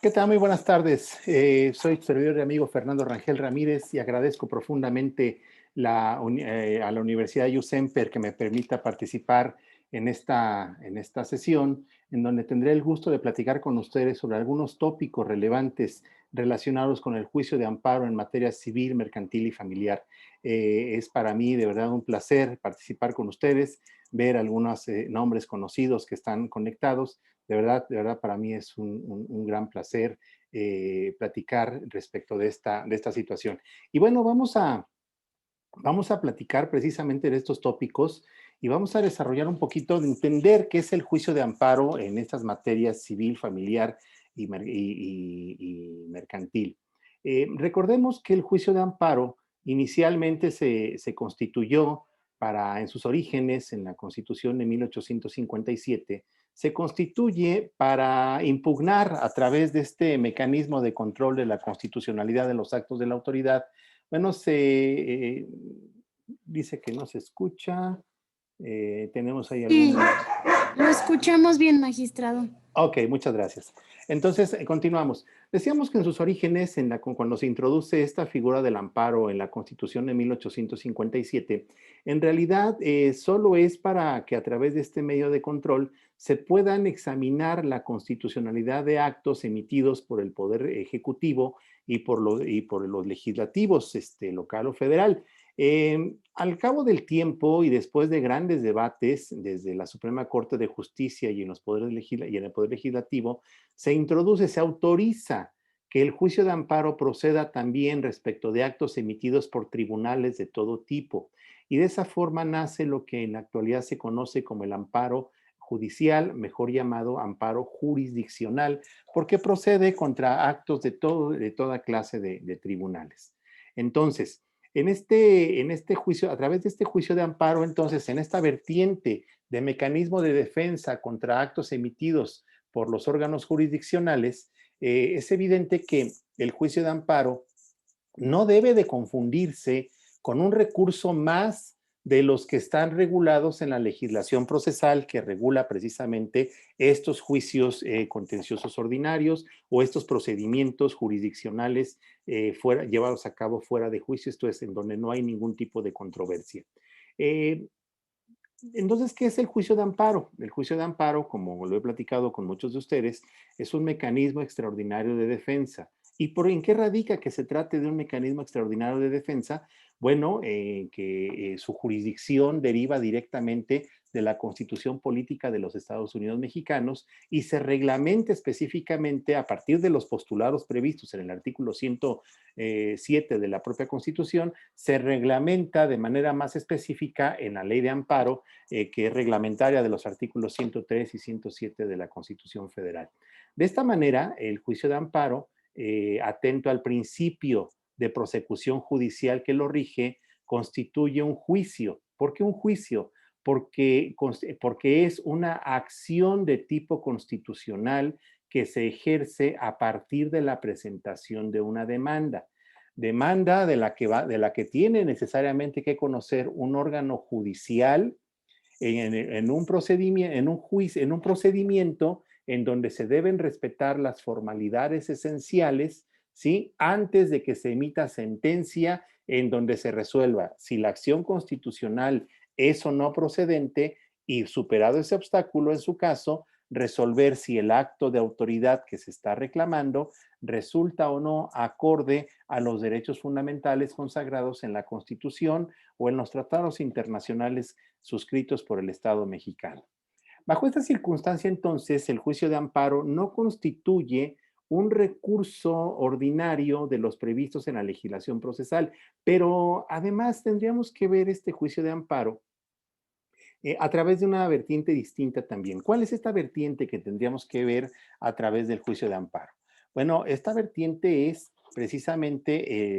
¿Qué tal? Muy buenas tardes. Soy tu servidor y amigo Fernando Rangel Ramírez y agradezco profundamente a la Universidad USEMPER que me permita participar en esta sesión, en donde tendré el gusto de platicar con ustedes sobre algunos tópicos relevantes relacionados con el juicio de amparo en materia civil, mercantil y familiar. Es para mí de verdad un placer participar con ustedes, ver algunos nombres conocidos que están conectados. De verdad, para mí es un gran placer platicar respecto de esta situación. Y bueno, vamos a platicar precisamente de estos tópicos y vamos a desarrollar un poquito de entender qué es el juicio de amparo en estas materias civil, familiar y mercantil. Recordemos que el juicio de amparo inicialmente se constituyó en sus orígenes, en la Constitución de 1857, se constituye para impugnar a través de este mecanismo de control de la constitucionalidad de los actos de la autoridad. Bueno, dice que no se escucha. Tenemos ahí Sí, algún... lo escuchamos bien, magistrado. Ok, muchas gracias. Entonces, continuamos. Decíamos que en sus orígenes, cuando se introduce esta figura del amparo en la Constitución de 1857, en realidad solo es para que a través de este medio de control se puedan examinar la constitucionalidad de actos emitidos por el Poder Ejecutivo y por los legislativos local o federal. Al cabo del tiempo y después de grandes debates desde la Suprema Corte de Justicia y y en el Poder Legislativo, se autoriza que el juicio de amparo proceda también respecto de actos emitidos por tribunales de todo tipo. Y de esa forma nace lo que en la actualidad se conoce como el amparo judicial, mejor llamado amparo jurisdiccional, porque procede contra actos de toda clase de tribunales. Entonces, en este juicio, a través de este juicio de amparo, entonces, en esta vertiente de mecanismo de defensa contra actos emitidos por los órganos jurisdiccionales, es evidente que el juicio de amparo no debe de confundirse con un recurso más de los que están regulados en la legislación procesal que regula precisamente estos juicios contenciosos ordinarios o estos procedimientos jurisdiccionales llevados a cabo fuera de juicio, esto es, en donde no hay ningún tipo de controversia. Eh, entonces, ¿qué es el juicio de amparo? El juicio de amparo, como lo he platicado con muchos de ustedes, es un mecanismo extraordinario de defensa. ¿En qué radica que se trate de un mecanismo extraordinario de defensa? Bueno, que su jurisdicción deriva directamente de la Constitución Política de los Estados Unidos Mexicanos y se reglamenta específicamente a partir de los postulados previstos en el artículo 107 de la propia Constitución, se reglamenta de manera más específica en la Ley de Amparo, que es reglamentaria de los artículos 103 y 107 de la Constitución Federal. De esta manera, el juicio de amparo, atento al principio de prosecución judicial que lo rige, constituye un juicio. ¿Por qué un juicio? Porque es una acción de tipo constitucional que se ejerce a partir de la presentación de una demanda. Demanda de la que tiene necesariamente que conocer un órgano judicial en un procedimiento, en un juicio, en un procedimiento en donde se deben respetar las formalidades esenciales, ¿sí? Antes de que se emita sentencia en donde se resuelva si la acción constitucional es o no procedente y superado ese obstáculo, en su caso, resolver si el acto de autoridad que se está reclamando resulta o no acorde a los derechos fundamentales consagrados en la Constitución o en los tratados internacionales suscritos por el Estado mexicano. Bajo esta circunstancia, entonces, el juicio de amparo no constituye un recurso ordinario de los previstos en la legislación procesal, pero además tendríamos que ver este juicio de amparo a través de una vertiente distinta también. ¿Cuál es esta vertiente que tendríamos que ver a través del juicio de amparo? Bueno, esta vertiente es precisamente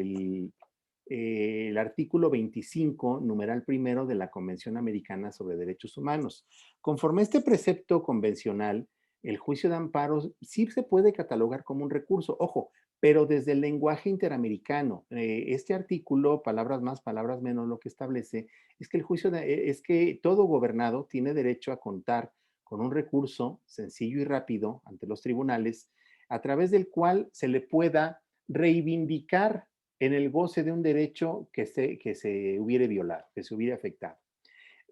el artículo 25, numeral primero de la Convención Americana sobre Derechos Humanos. Conforme a este precepto convencional, el juicio de amparo sí se puede catalogar como un recurso, ojo, pero desde el lenguaje interamericano. Este artículo, palabras más, palabras menos, lo que establece es que todo gobernado tiene derecho a contar con un recurso sencillo y rápido ante los tribunales a través del cual se le pueda reivindicar en el goce de un derecho que se hubiere violado, que se hubiera afectado.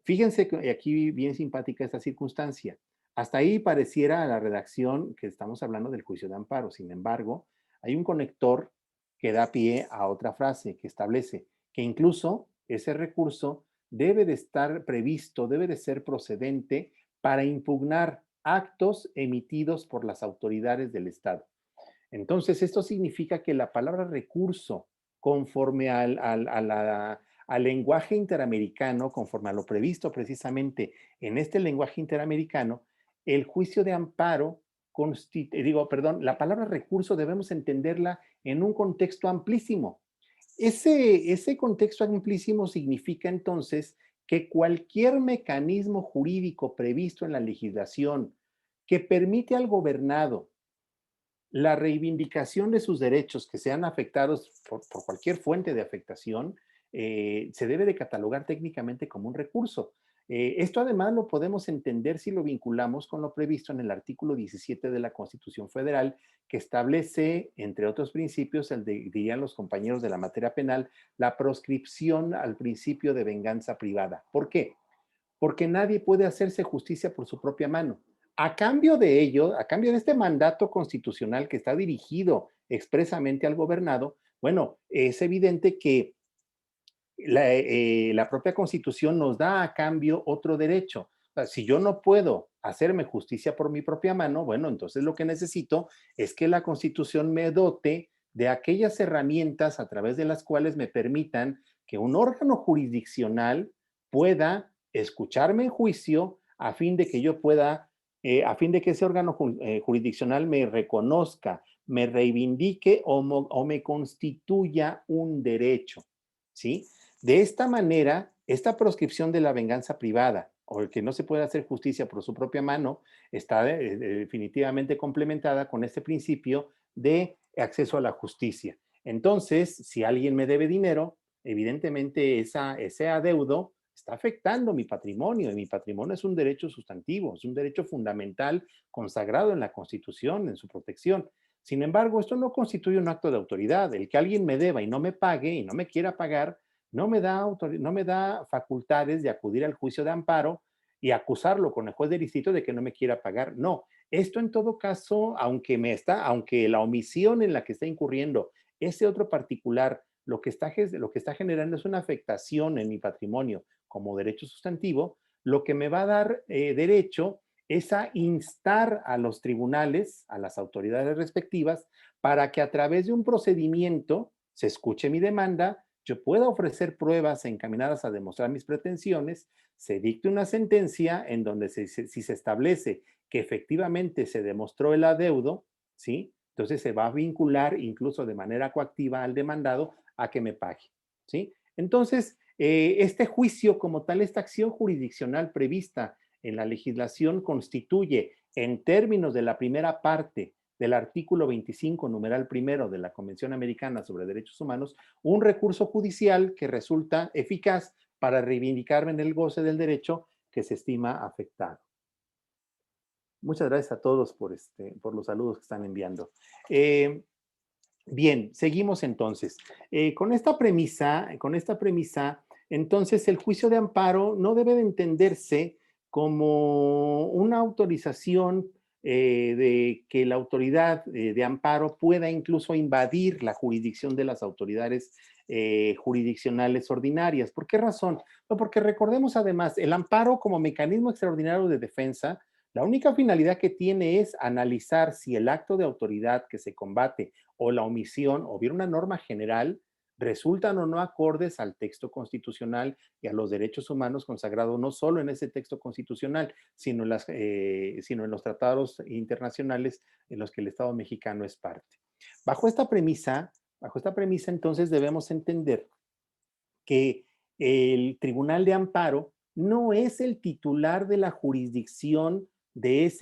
Fíjense que aquí bien simpática esta circunstancia. Hasta ahí pareciera a la redacción que estamos hablando del juicio de amparo. Sin embargo, hay un conector que da pie a otra frase que establece que incluso ese recurso debe de estar previsto, debe de ser procedente para impugnar actos emitidos por las autoridades del Estado. Entonces, esto significa que la palabra recurso, conforme al lenguaje interamericano, conforme a lo previsto precisamente en este lenguaje interamericano, el juicio de amparo, la palabra recurso debemos entenderla en un contexto amplísimo. Ese contexto amplísimo significa entonces que cualquier mecanismo jurídico previsto en la legislación que permite al gobernado la reivindicación de sus derechos que sean afectados por cualquier fuente de afectación, se debe de catalogar técnicamente como un recurso. Esto además lo podemos entender si lo vinculamos con lo previsto en el artículo 17 de la Constitución Federal, que establece, entre otros principios, dirían los compañeros de la materia penal, la proscripción al principio de venganza privada. ¿Por qué? Porque nadie puede hacerse justicia por su propia mano. A cambio de ello, a cambio de este mandato constitucional que está dirigido expresamente al gobernado, bueno, es evidente que la propia Constitución nos da a cambio otro derecho. O sea, si yo no puedo hacerme justicia por mi propia mano, bueno, entonces lo que necesito es que la Constitución me dote de aquellas herramientas a través de las cuales me permitan que un órgano jurisdiccional pueda escucharme en juicio a fin de que yo pueda, a fin de que ese órgano jurisdiccional me reconozca, me reivindique o me constituya un derecho, ¿sí? De esta manera, esta proscripción de la venganza privada o el que no se puede hacer justicia por su propia mano está definitivamente complementada con este principio de acceso a la justicia. Entonces, si alguien me debe dinero, evidentemente ese adeudo está afectando mi patrimonio y mi patrimonio es un derecho sustantivo, es un derecho fundamental consagrado en la Constitución, en su protección. Sin embargo, esto no constituye un acto de autoridad. El que alguien me deba y no me pague y no me quiera pagar, no me da facultades de acudir al juicio de amparo y acusarlo con el juez del distrito de que no me quiera pagar. No, esto en todo caso, aunque la omisión en la que está incurriendo ese otro particular, lo que está generando es una afectación en mi patrimonio como derecho sustantivo, lo que me va a dar derecho es a instar a los tribunales, a las autoridades respectivas, para que a través de un procedimiento se escuche mi demanda, yo pueda ofrecer pruebas encaminadas a demostrar mis pretensiones, se dicte una sentencia en donde si se establece que efectivamente se demostró el adeudo, ¿sí? Entonces se va a vincular incluso de manera coactiva al demandado a que me pague, ¿sí? Entonces, este juicio como tal, esta acción jurisdiccional prevista en la legislación constituye, en términos de la primera parte del artículo 25, numeral primero de la Convención Americana sobre Derechos Humanos, un recurso judicial que resulta eficaz para reivindicarme en el goce del derecho que se estima afectado. Muchas gracias a todos por los saludos que están enviando. Bien, seguimos entonces. Con esta premisa, entonces el juicio de amparo no debe de entenderse como una autorización de que la autoridad de amparo pueda incluso invadir la jurisdicción de las autoridades jurisdiccionales ordinarias. ¿Por qué razón? No, porque recordemos además, el amparo como mecanismo extraordinario de defensa, la única finalidad que tiene es analizar si el acto de autoridad que se combate o la omisión o bien una norma general resultan o no acordes al texto constitucional y a los derechos humanos consagrados no solo en ese texto constitucional, sino en los tratados internacionales en los que el Estado mexicano es parte. Bajo esta premisa, entonces debemos entender que el Tribunal de Amparo no es el titular de la jurisdicción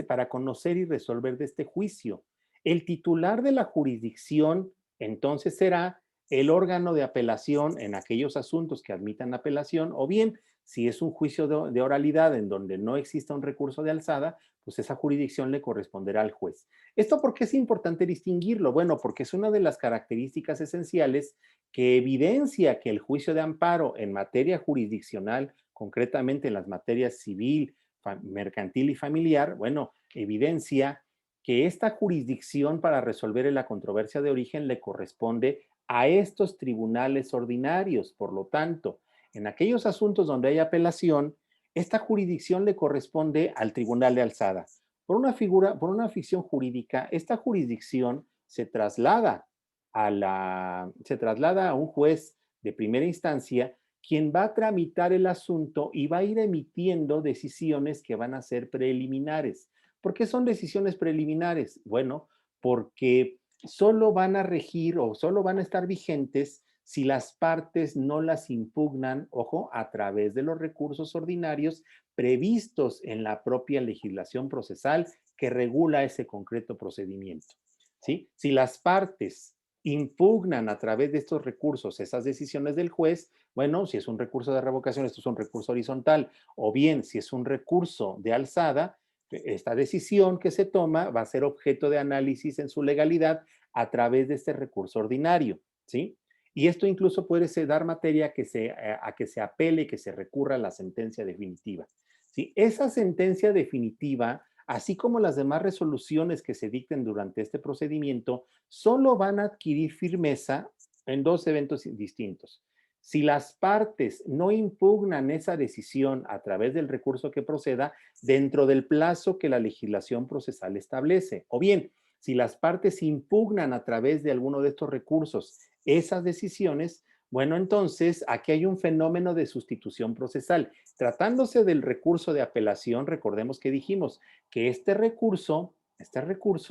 para conocer y resolver de este juicio. El titular de la jurisdicción entonces será el órgano de apelación en aquellos asuntos que admitan apelación, o bien Si es un juicio de oralidad en donde no exista un recurso de alzada, pues esa jurisdicción le corresponderá al juez. ¿Esto por qué es importante distinguirlo? Bueno, porque es una de las características esenciales que evidencia que el juicio de amparo en materia jurisdiccional, concretamente en las materias civil, mercantil y familiar, bueno, evidencia que esta jurisdicción para resolver la controversia de origen le corresponde a estos tribunales ordinarios. Por lo tanto, en aquellos asuntos donde hay apelación, esta jurisdicción le corresponde al tribunal de alzada. Por una ficción jurídica, esta jurisdicción se traslada a un juez de primera instancia, quien va a tramitar el asunto y va a ir emitiendo decisiones que van a ser preliminares. ¿Por qué son decisiones preliminares? Bueno, porque solo van a regir o solo van a estar vigentes si las partes no las impugnan, ojo, a través de los recursos ordinarios previstos en la propia legislación procesal que regula ese concreto procedimiento. ¿Sí? Si las partes impugnan a través de estos recursos esas decisiones del juez, bueno, si es un recurso de revocación, esto es un recurso horizontal, o bien si es un recurso de alzada, esta decisión que se toma va a ser objeto de análisis en su legalidad a través de este recurso ordinario, ¿sí? Y esto incluso puede dar materia a que se apele, que se recurra a la sentencia definitiva. ¿Sí? Esa sentencia definitiva, así como las demás resoluciones que se dicten durante este procedimiento, solo van a adquirir firmeza en dos eventos distintos. Si las partes no impugnan esa decisión a través del recurso que proceda dentro del plazo que la legislación procesal establece, o bien, si las partes impugnan a través de alguno de estos recursos esas decisiones, bueno, entonces aquí hay un fenómeno de sustitución procesal. Tratándose del recurso de apelación, recordemos que dijimos que este recurso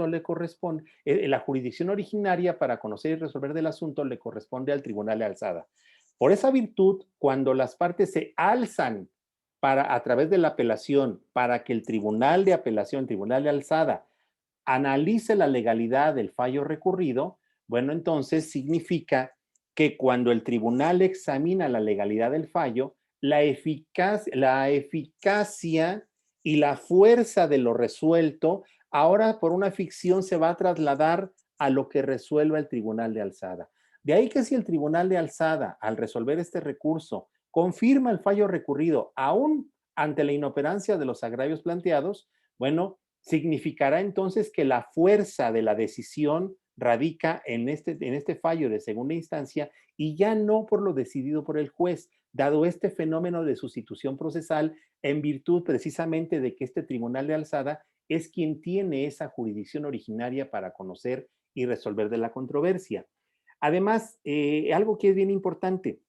le corresponde, la jurisdicción originaria para conocer y resolver del asunto le corresponde al tribunal de alzada. Por esa virtud, cuando las partes se alzan a través de la apelación para que el tribunal de apelación, el tribunal de alzada, analice la legalidad del fallo recurrido, bueno, entonces significa que cuando el tribunal examina la legalidad del fallo, la eficacia y la fuerza de lo resuelto, ahora por una ficción se va a trasladar a lo que resuelva el tribunal de alzada. De ahí que si el tribunal de alzada, al resolver este recurso, confirma el fallo recurrido, aún ante la inoperancia de los agravios planteados, bueno, significará entonces que la fuerza de la decisión radica en este fallo de segunda instancia y ya no por lo decidido por el juez, dado este fenómeno de sustitución procesal en virtud precisamente de que este tribunal de alzada es quien tiene esa jurisdicción originaria para conocer y resolver de la controversia. Además, algo que es bien importante,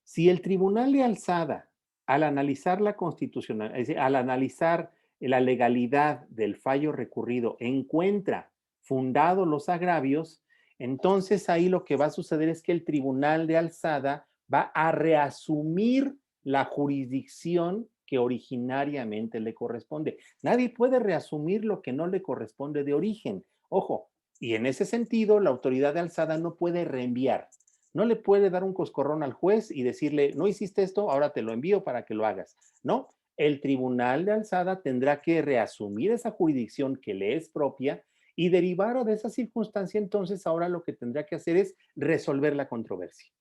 si el tribunal de alzada, al analizar la constitucional, es decir, al analizar la legalidad del fallo recurrido, encuentra fundados los agravios, entonces ahí lo que va a suceder es que el tribunal de alzada va a reasumir la jurisdicción que originariamente le corresponde. Nadie puede reasumir lo que no le corresponde de origen. Ojo, y en ese sentido, la autoridad de alzada no puede reenviar. No le puede dar un coscorrón al juez y decirle, no hiciste esto, ahora te lo envío para que lo hagas. No, el tribunal de alzada tendrá que reasumir esa jurisdicción que le es propia y derivado de esa circunstancia, entonces ahora lo que tendrá que hacer es resolver la controversia.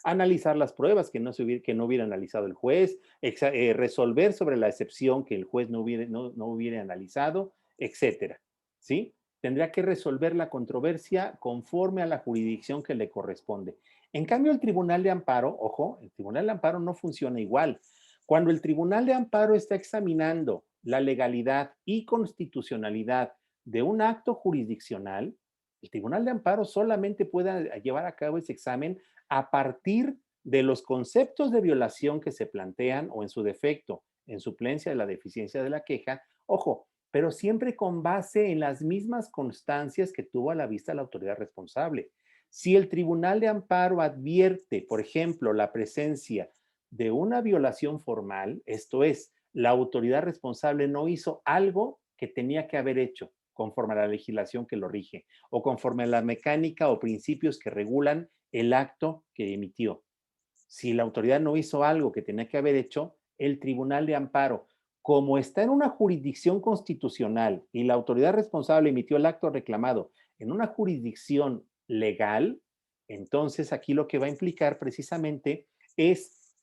Analizar las pruebas que no hubiera analizado el juez, resolver sobre la excepción que el juez no hubiera analizado, etcétera. ¿Sí? Tendrá que resolver la controversia conforme a la jurisdicción que le corresponde. En cambio, el tribunal de amparo, ojo, el tribunal de amparo no funciona igual. Cuando el tribunal de amparo está examinando la legalidad y constitucionalidad de un acto jurisdiccional, el tribunal de amparo solamente puede llevar a cabo ese examen a partir de los conceptos de violación que se plantean o en su defecto, en suplencia de la deficiencia de la queja, ojo, pero siempre con base en las mismas constancias que tuvo a la vista la autoridad responsable. Si el tribunal de amparo advierte, por ejemplo, la presencia de una violación formal, esto es, la autoridad responsable no hizo algo que tenía que haber hecho conforme a la legislación que lo rige o conforme a la mecánica o principios que regulan el acto que emitió. si la autoridad no hizo algo que tenía que haber hecho, el Tribunal de Amparo, como está en una jurisdicción constitucional y la autoridad responsable emitió el acto reclamado en una jurisdicción legal, entonces aquí lo que va a implicar precisamente es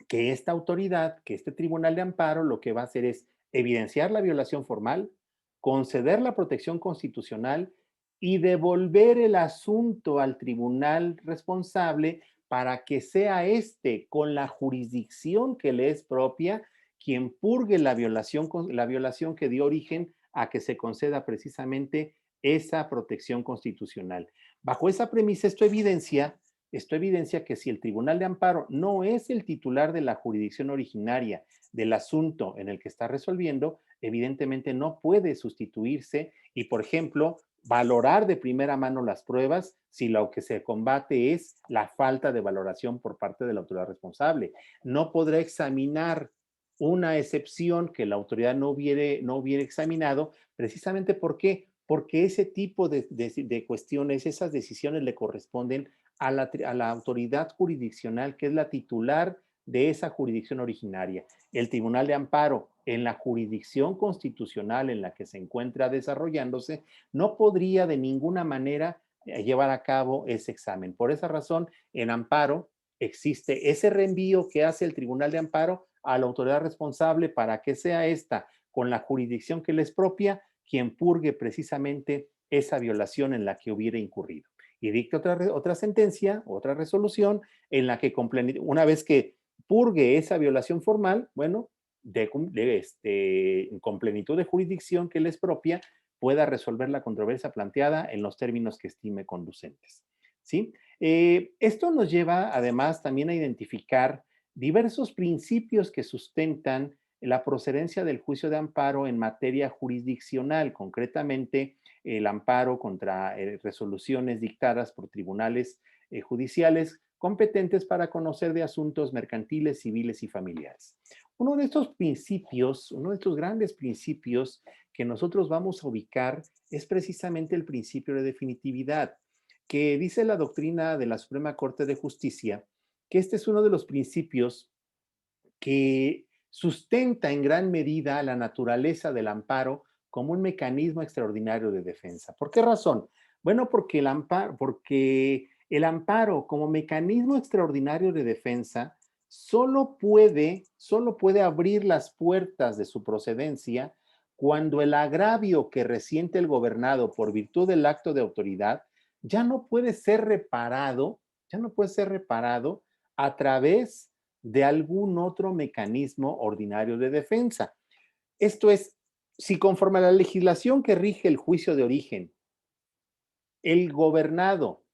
que esta autoridad, que este Tribunal de Amparo, lo que va a hacer es evidenciar la violación formal, conceder la protección constitucional y devolver el asunto al tribunal responsable para que sea este, con la jurisdicción que le es propia, quien purgue la violación que dio origen a que se conceda precisamente esa protección constitucional. Bajo esa premisa, esto evidencia que si el Tribunal de Amparo no es el titular de la jurisdicción originaria del asunto en el que está resolviendo, evidentemente no puede sustituirse y, por ejemplo, valorar de primera mano las pruebas si lo que se combate es la falta de valoración por parte de la autoridad responsable. No podrá examinar una excepción que la autoridad no hubiera examinado, precisamente ¿por qué? Porque ese tipo de cuestiones, esas decisiones le corresponden a la autoridad jurisdiccional que es la titular de esa jurisdicción originaria. El Tribunal de Amparo, en la jurisdicción constitucional en la que se encuentra desarrollándose, no podría de ninguna manera llevar a cabo ese examen. Por esa razón, en Amparo existe ese reenvío que hace el Tribunal de Amparo a la autoridad responsable para que sea esta, con la jurisdicción que le es propia, quien purgue precisamente esa violación en la que hubiera incurrido. Y dicta otra sentencia, otra resolución, en la que una vez que purgue esa violación formal, bueno, con plenitud de jurisdicción que le es propia, pueda resolver la controversia planteada en los términos que estime conducentes. ¿Sí? Esto nos lleva además también a identificar diversos principios que sustentan la procedencia del juicio de amparo en materia jurisdiccional, concretamente el amparo contra resoluciones dictadas por tribunales judiciales competentes para conocer de asuntos mercantiles, civiles y familiares. Uno de estos principios, uno de estos grandes principios que nosotros vamos a ubicar es precisamente el principio de definitividad, que dice la doctrina de la Suprema Corte de Justicia, que este es uno de los principios que sustenta en gran medida la naturaleza del amparo como un mecanismo extraordinario de defensa. ¿Por qué razón? Bueno, porque el amparo como mecanismo extraordinario de defensa solo puede abrir las puertas de su procedencia cuando el agravio que resiente el gobernado por virtud del acto de autoridad ya no puede ser reparado a través de algún otro mecanismo ordinario de defensa. Esto es, si conforme a la legislación que rige el juicio de origen, el gobernado,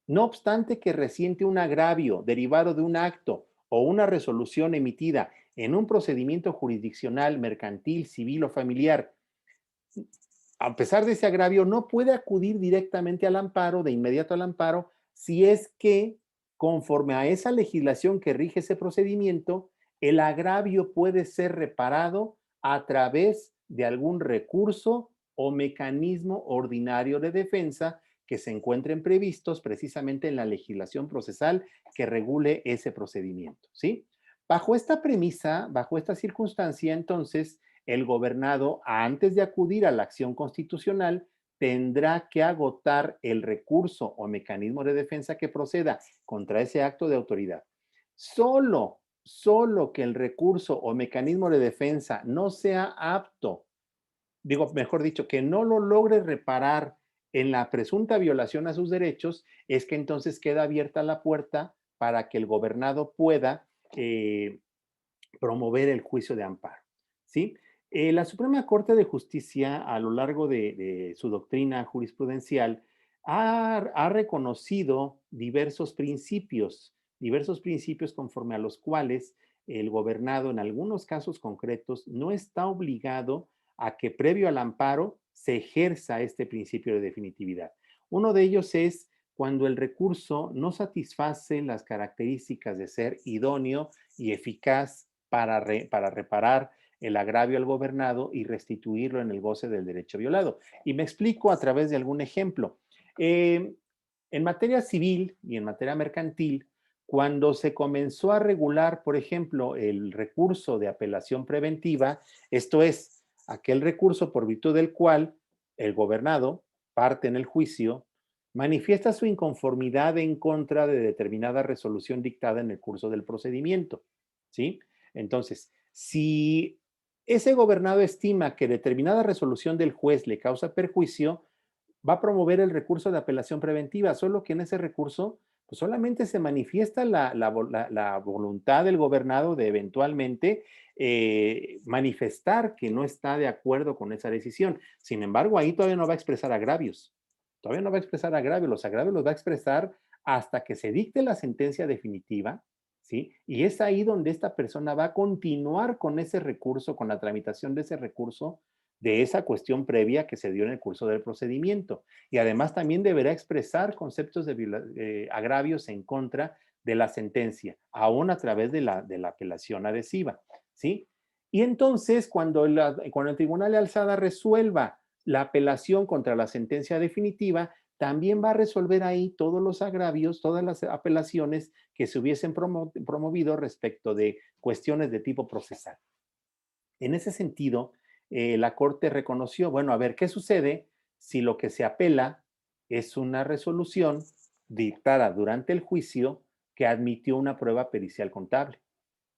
no obstante que resiente un agravio derivado de un acto o una resolución emitida en un procedimiento jurisdiccional, mercantil, civil o familiar, a pesar de ese agravio, no puede acudir directamente al amparo, de inmediato al amparo, si es que, conforme a esa legislación que rige ese procedimiento, el agravio puede ser reparado a través de algún recurso o mecanismo ordinario de defensa que se encuentren previstos precisamente en la legislación procesal que regule ese procedimiento, ¿sí? Bajo esta premisa, bajo esta circunstancia, entonces, el gobernado, antes de acudir a la acción constitucional, tendrá que agotar el recurso o mecanismo de defensa que proceda contra ese acto de autoridad. Solo que el recurso o mecanismo de defensa no sea apto, digo, mejor dicho, que no lo logre reparar en la presunta violación a sus derechos, es que entonces queda abierta la puerta para que el gobernado pueda promover el juicio de amparo. ¿Sí? La Suprema Corte de Justicia, a lo largo de su doctrina jurisprudencial, ha reconocido diversos principios conforme a los cuales el gobernado, en algunos casos concretos, no está obligado a que previo al amparo se ejerza este principio de definitividad. Uno de ellos es cuando el recurso no satisface las características de ser idóneo y eficaz para reparar el agravio al gobernado y restituirlo en el goce del derecho violado. Y me explico a través de algún ejemplo. En materia civil y en materia mercantil, Cuando se comenzó a regular, por ejemplo, el recurso de apelación preventiva, esto es, aquel recurso por virtud del cual el gobernado, parte en el juicio, manifiesta su inconformidad en contra de determinada resolución dictada en el curso del procedimiento, ¿sí? Entonces, si ese gobernado estima que determinada resolución del juez le causa perjuicio, va a promover el recurso de apelación preventiva, solo que en ese recurso pues solamente se manifiesta la voluntad del gobernado de eventualmente manifestar que no está de acuerdo con esa decisión. Sin embargo, ahí todavía no va a expresar agravios. Todavía no va a expresar agravios. Los agravios los va a expresar hasta que se dicte la sentencia definitiva, ¿sí? Y es ahí donde esta persona va a continuar con ese recurso, con la tramitación de ese recurso, de esa cuestión previa que se dio en el curso del procedimiento. Y además también deberá expresar conceptos de agravios en contra de la sentencia, aún a través de la apelación adhesiva, ¿sí? Y entonces, cuando el tribunal de alzada resuelva la apelación contra la sentencia definitiva, también va a resolver ahí todos los agravios, todas las apelaciones que se hubiesen promovido respecto de cuestiones de tipo procesal. En ese sentido, la Corte reconoció, bueno, a ver, ¿qué sucede si lo que se apela es una resolución dictada durante el juicio que admitió una prueba pericial contable?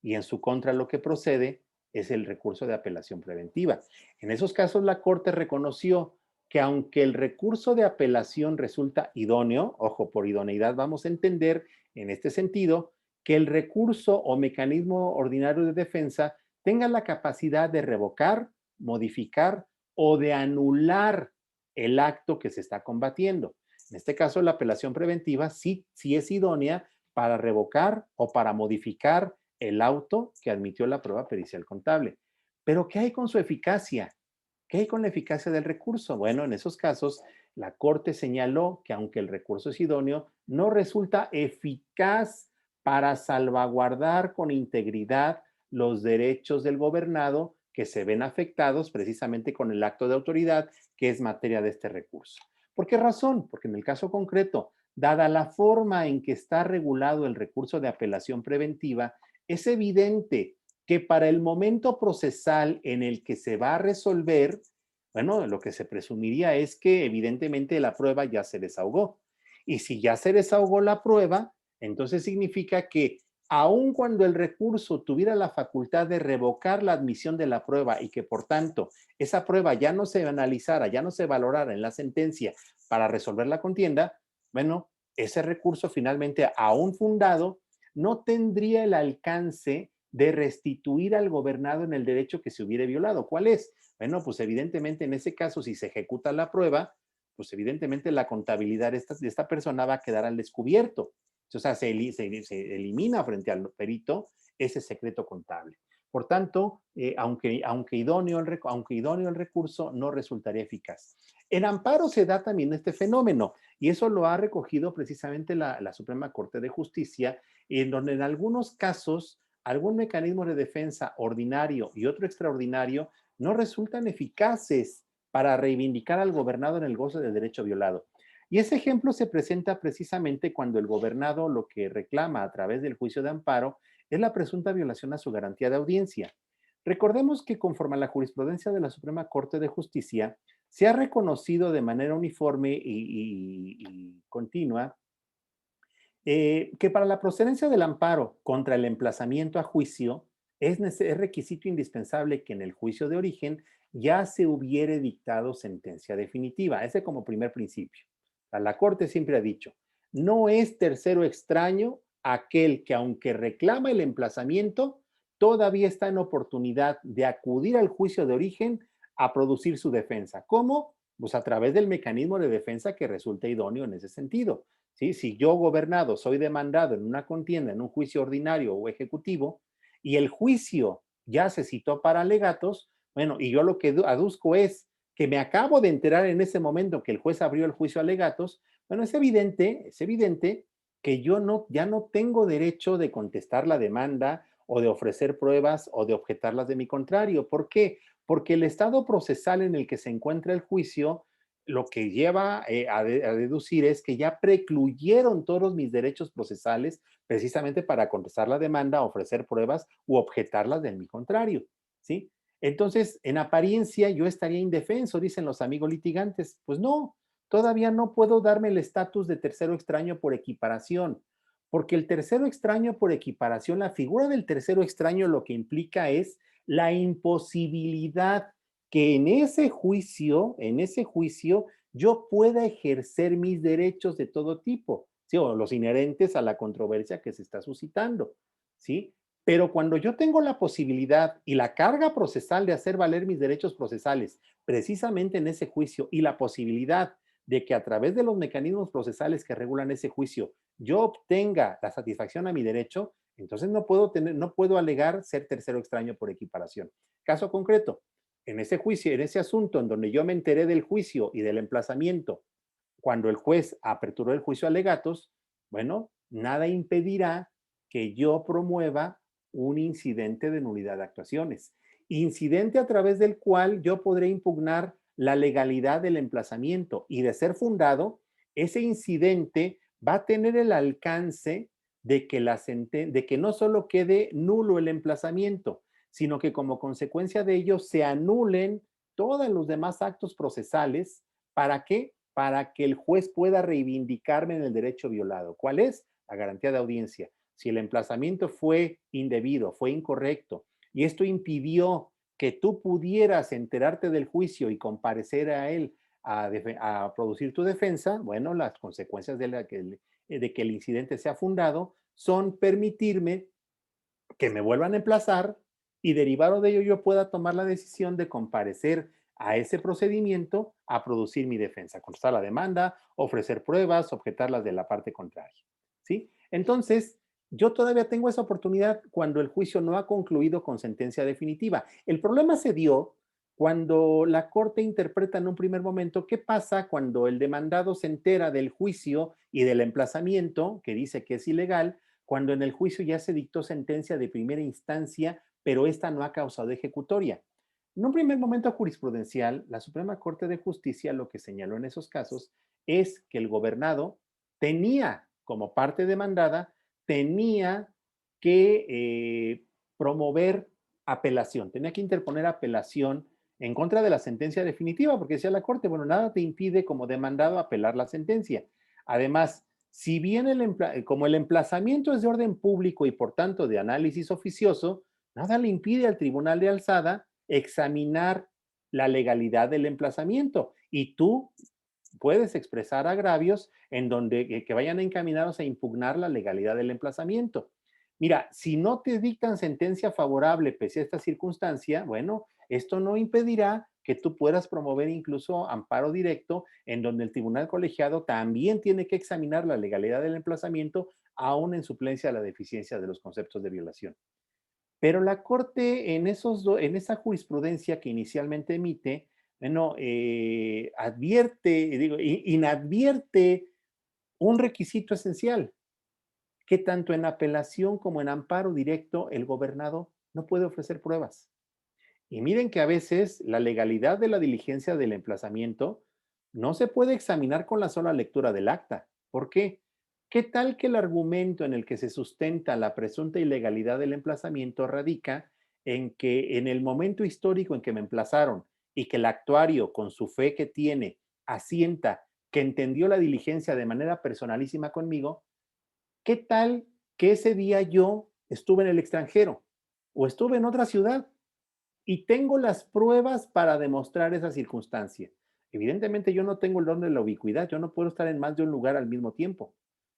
Y en su contra lo que procede es el recurso de apelación preventiva. En esos casos, la Corte reconoció que aunque el recurso de apelación resulta idóneo, ojo, por idoneidad vamos a entender en este sentido, que el recurso o mecanismo ordinario de defensa tenga la capacidad de revocar, modificar o de anular el acto que se está combatiendo. En este caso, la apelación preventiva sí es idónea para revocar o para modificar el auto que admitió la prueba pericial contable. Pero ¿qué hay con su eficacia? ¿Qué hay con la eficacia del recurso? Bueno, en esos casos, la Corte señaló que aunque el recurso es idóneo, no resulta eficaz para salvaguardar con integridad los derechos del gobernado que se ven afectados precisamente con el acto de autoridad que es materia de este recurso. ¿Por qué razón? Porque en el caso concreto, dada la forma en que está regulado el recurso de apelación preventiva, es evidente que para el momento procesal en el que se va a resolver, bueno, lo que se presumiría es que evidentemente la prueba ya se desahogó. Y si ya se desahogó la prueba, entonces significa que aun cuando el recurso tuviera la facultad de revocar la admisión de la prueba y que por tanto esa prueba ya no se analizara, ya no se valorara en la sentencia para resolver la contienda, bueno, ese recurso finalmente, aún fundado, no tendría el alcance de restituir al gobernado en el derecho que se hubiera violado. ¿Cuál es? Bueno, pues evidentemente en ese caso, si se ejecuta la prueba, pues evidentemente la contabilidad de esta persona va a quedar al descubierto. O sea, se elimina frente al perito ese secreto contable. Por tanto, aunque idóneo el recurso, no resultaría eficaz. En amparo se da también este fenómeno, y eso lo ha recogido precisamente la Suprema Corte de Justicia, en donde en algunos casos algún mecanismo de defensa ordinario y otro extraordinario no resultan eficaces para reivindicar al gobernado en el goce del derecho violado. Y ese ejemplo se presenta precisamente cuando el gobernado lo que reclama a través del juicio de amparo es la presunta violación a su garantía de audiencia. Recordemos que conforme a la jurisprudencia de la Suprema Corte de Justicia, se ha reconocido de manera uniforme y continua que para la procedencia del amparo contra el emplazamiento a juicio es requisito indispensable que en el juicio de origen ya se hubiere dictado sentencia definitiva. Ese como primer principio. La Corte siempre ha dicho, no es tercero extraño aquel que aunque reclama el emplazamiento, todavía está en oportunidad de acudir al juicio de origen a producir su defensa. ¿Cómo? Pues a través del mecanismo de defensa que resulte idóneo en ese sentido. ¿Sí? Si yo, gobernado, soy demandado en una contienda, en un juicio ordinario o ejecutivo, y el juicio ya se citó para alegatos, bueno, y yo lo que aduzco es que me acabo de enterar en ese momento que el juez abrió el juicio a alegatos, bueno, es evidente que yo ya no tengo derecho de contestar la demanda o de ofrecer pruebas o de objetarlas de mi contrario. ¿Por qué? Porque el estado procesal en el que se encuentra el juicio lo que lleva a deducir es que ya precluyeron todos mis derechos procesales precisamente para contestar la demanda, ofrecer pruebas u objetarlas de mi contrario, ¿sí? Entonces, en apariencia, yo estaría indefenso, dicen los amigos litigantes. Pues no, todavía no puedo darme el estatus de tercero extraño por equiparación, porque el tercero extraño por equiparación, la figura del tercero extraño lo que implica es la imposibilidad que en ese juicio, yo pueda ejercer mis derechos de todo tipo, ¿sí? O los inherentes a la controversia que se está suscitando, ¿sí? Pero cuando yo tengo la posibilidad y la carga procesal de hacer valer mis derechos procesales precisamente en ese juicio y la posibilidad de que a través de los mecanismos procesales que regulan ese juicio yo obtenga la satisfacción a mi derecho, entonces no puedo alegar ser tercero extraño por equiparación. Caso concreto, en ese juicio, en ese asunto en donde yo me enteré del juicio y del emplazamiento, cuando el juez aperturó el juicio a alegatos, bueno, nada impedirá que yo promueva un incidente de nulidad de actuaciones. Incidente a través del cual yo podré impugnar la legalidad del emplazamiento y de ser fundado, ese incidente va a tener el alcance de que no solo quede nulo el emplazamiento, sino que como consecuencia de ello se anulen todos los demás actos procesales. ¿Para qué? Para que el juez pueda reivindicarme en el derecho violado. ¿Cuál es? La garantía de audiencia. Si el emplazamiento fue indebido, fue incorrecto, y esto impidió que tú pudieras enterarte del juicio y comparecer a él a producir tu defensa, bueno, las consecuencias de que el incidente sea fundado son permitirme que me vuelvan a emplazar y derivado de ello yo pueda tomar la decisión de comparecer a ese procedimiento a producir mi defensa, contestar la demanda, ofrecer pruebas, objetarlas de la parte contraria. ¿Sí? Entonces, yo todavía tengo esa oportunidad cuando el juicio no ha concluido con sentencia definitiva. El problema se dio cuando la Corte interpreta en un primer momento qué pasa cuando el demandado se entera del juicio y del emplazamiento, que dice que es ilegal, cuando en el juicio ya se dictó sentencia de primera instancia, pero esta no ha causado ejecutoria. En un primer momento jurisprudencial, la Suprema Corte de Justicia lo que señaló en esos casos es que el gobernado tenía, como parte demandada, tenía que promover apelación, tenía que interponer apelación en contra de la sentencia definitiva, porque decía la Corte, bueno, nada te impide como demandado apelar la sentencia. Además, si bien como el emplazamiento es de orden público y por tanto de análisis oficioso, nada le impide al tribunal de alzada examinar la legalidad del emplazamiento y tú puedes expresar agravios en donde que vayan encaminados a impugnar la legalidad del emplazamiento. Mira, si no te dictan sentencia favorable pese a esta circunstancia, bueno, esto no impedirá que tú puedas promover incluso amparo directo en donde el tribunal colegiado también tiene que examinar la legalidad del emplazamiento, aún en suplencia a la deficiencia de los conceptos de violación. Pero la Corte en esa jurisprudencia que inicialmente emite, bueno, inadvierte un requisito esencial, que tanto en apelación como en amparo directo el gobernado no puede ofrecer pruebas. Y miren que a veces la legalidad de la diligencia del emplazamiento no se puede examinar con la sola lectura del acta. ¿Por qué? ¿Qué tal que el argumento en el que se sustenta la presunta ilegalidad del emplazamiento radica en que en el momento histórico en que me emplazaron y que el actuario, con su fe que tiene, asienta que entendió la diligencia de manera personalísima conmigo? ¿Qué tal que ese día yo estuve en el extranjero o estuve en otra ciudad y tengo las pruebas para demostrar esa circunstancia? Evidentemente yo no tengo el don de la ubicuidad, yo no puedo estar en más de un lugar al mismo tiempo.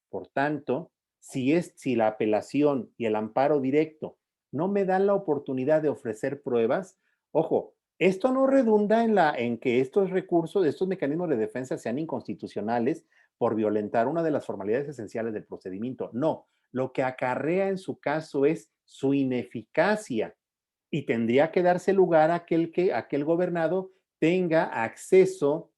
Por tanto, si la apelación y el amparo directo no me dan la oportunidad de ofrecer pruebas, ojo, esto no redunda en que estos recursos, estos mecanismos de defensa sean inconstitucionales por violentar una de las formalidades esenciales del procedimiento. No, lo que acarrea en su caso es su ineficacia y tendría que darse lugar a que aquel gobernado tenga acceso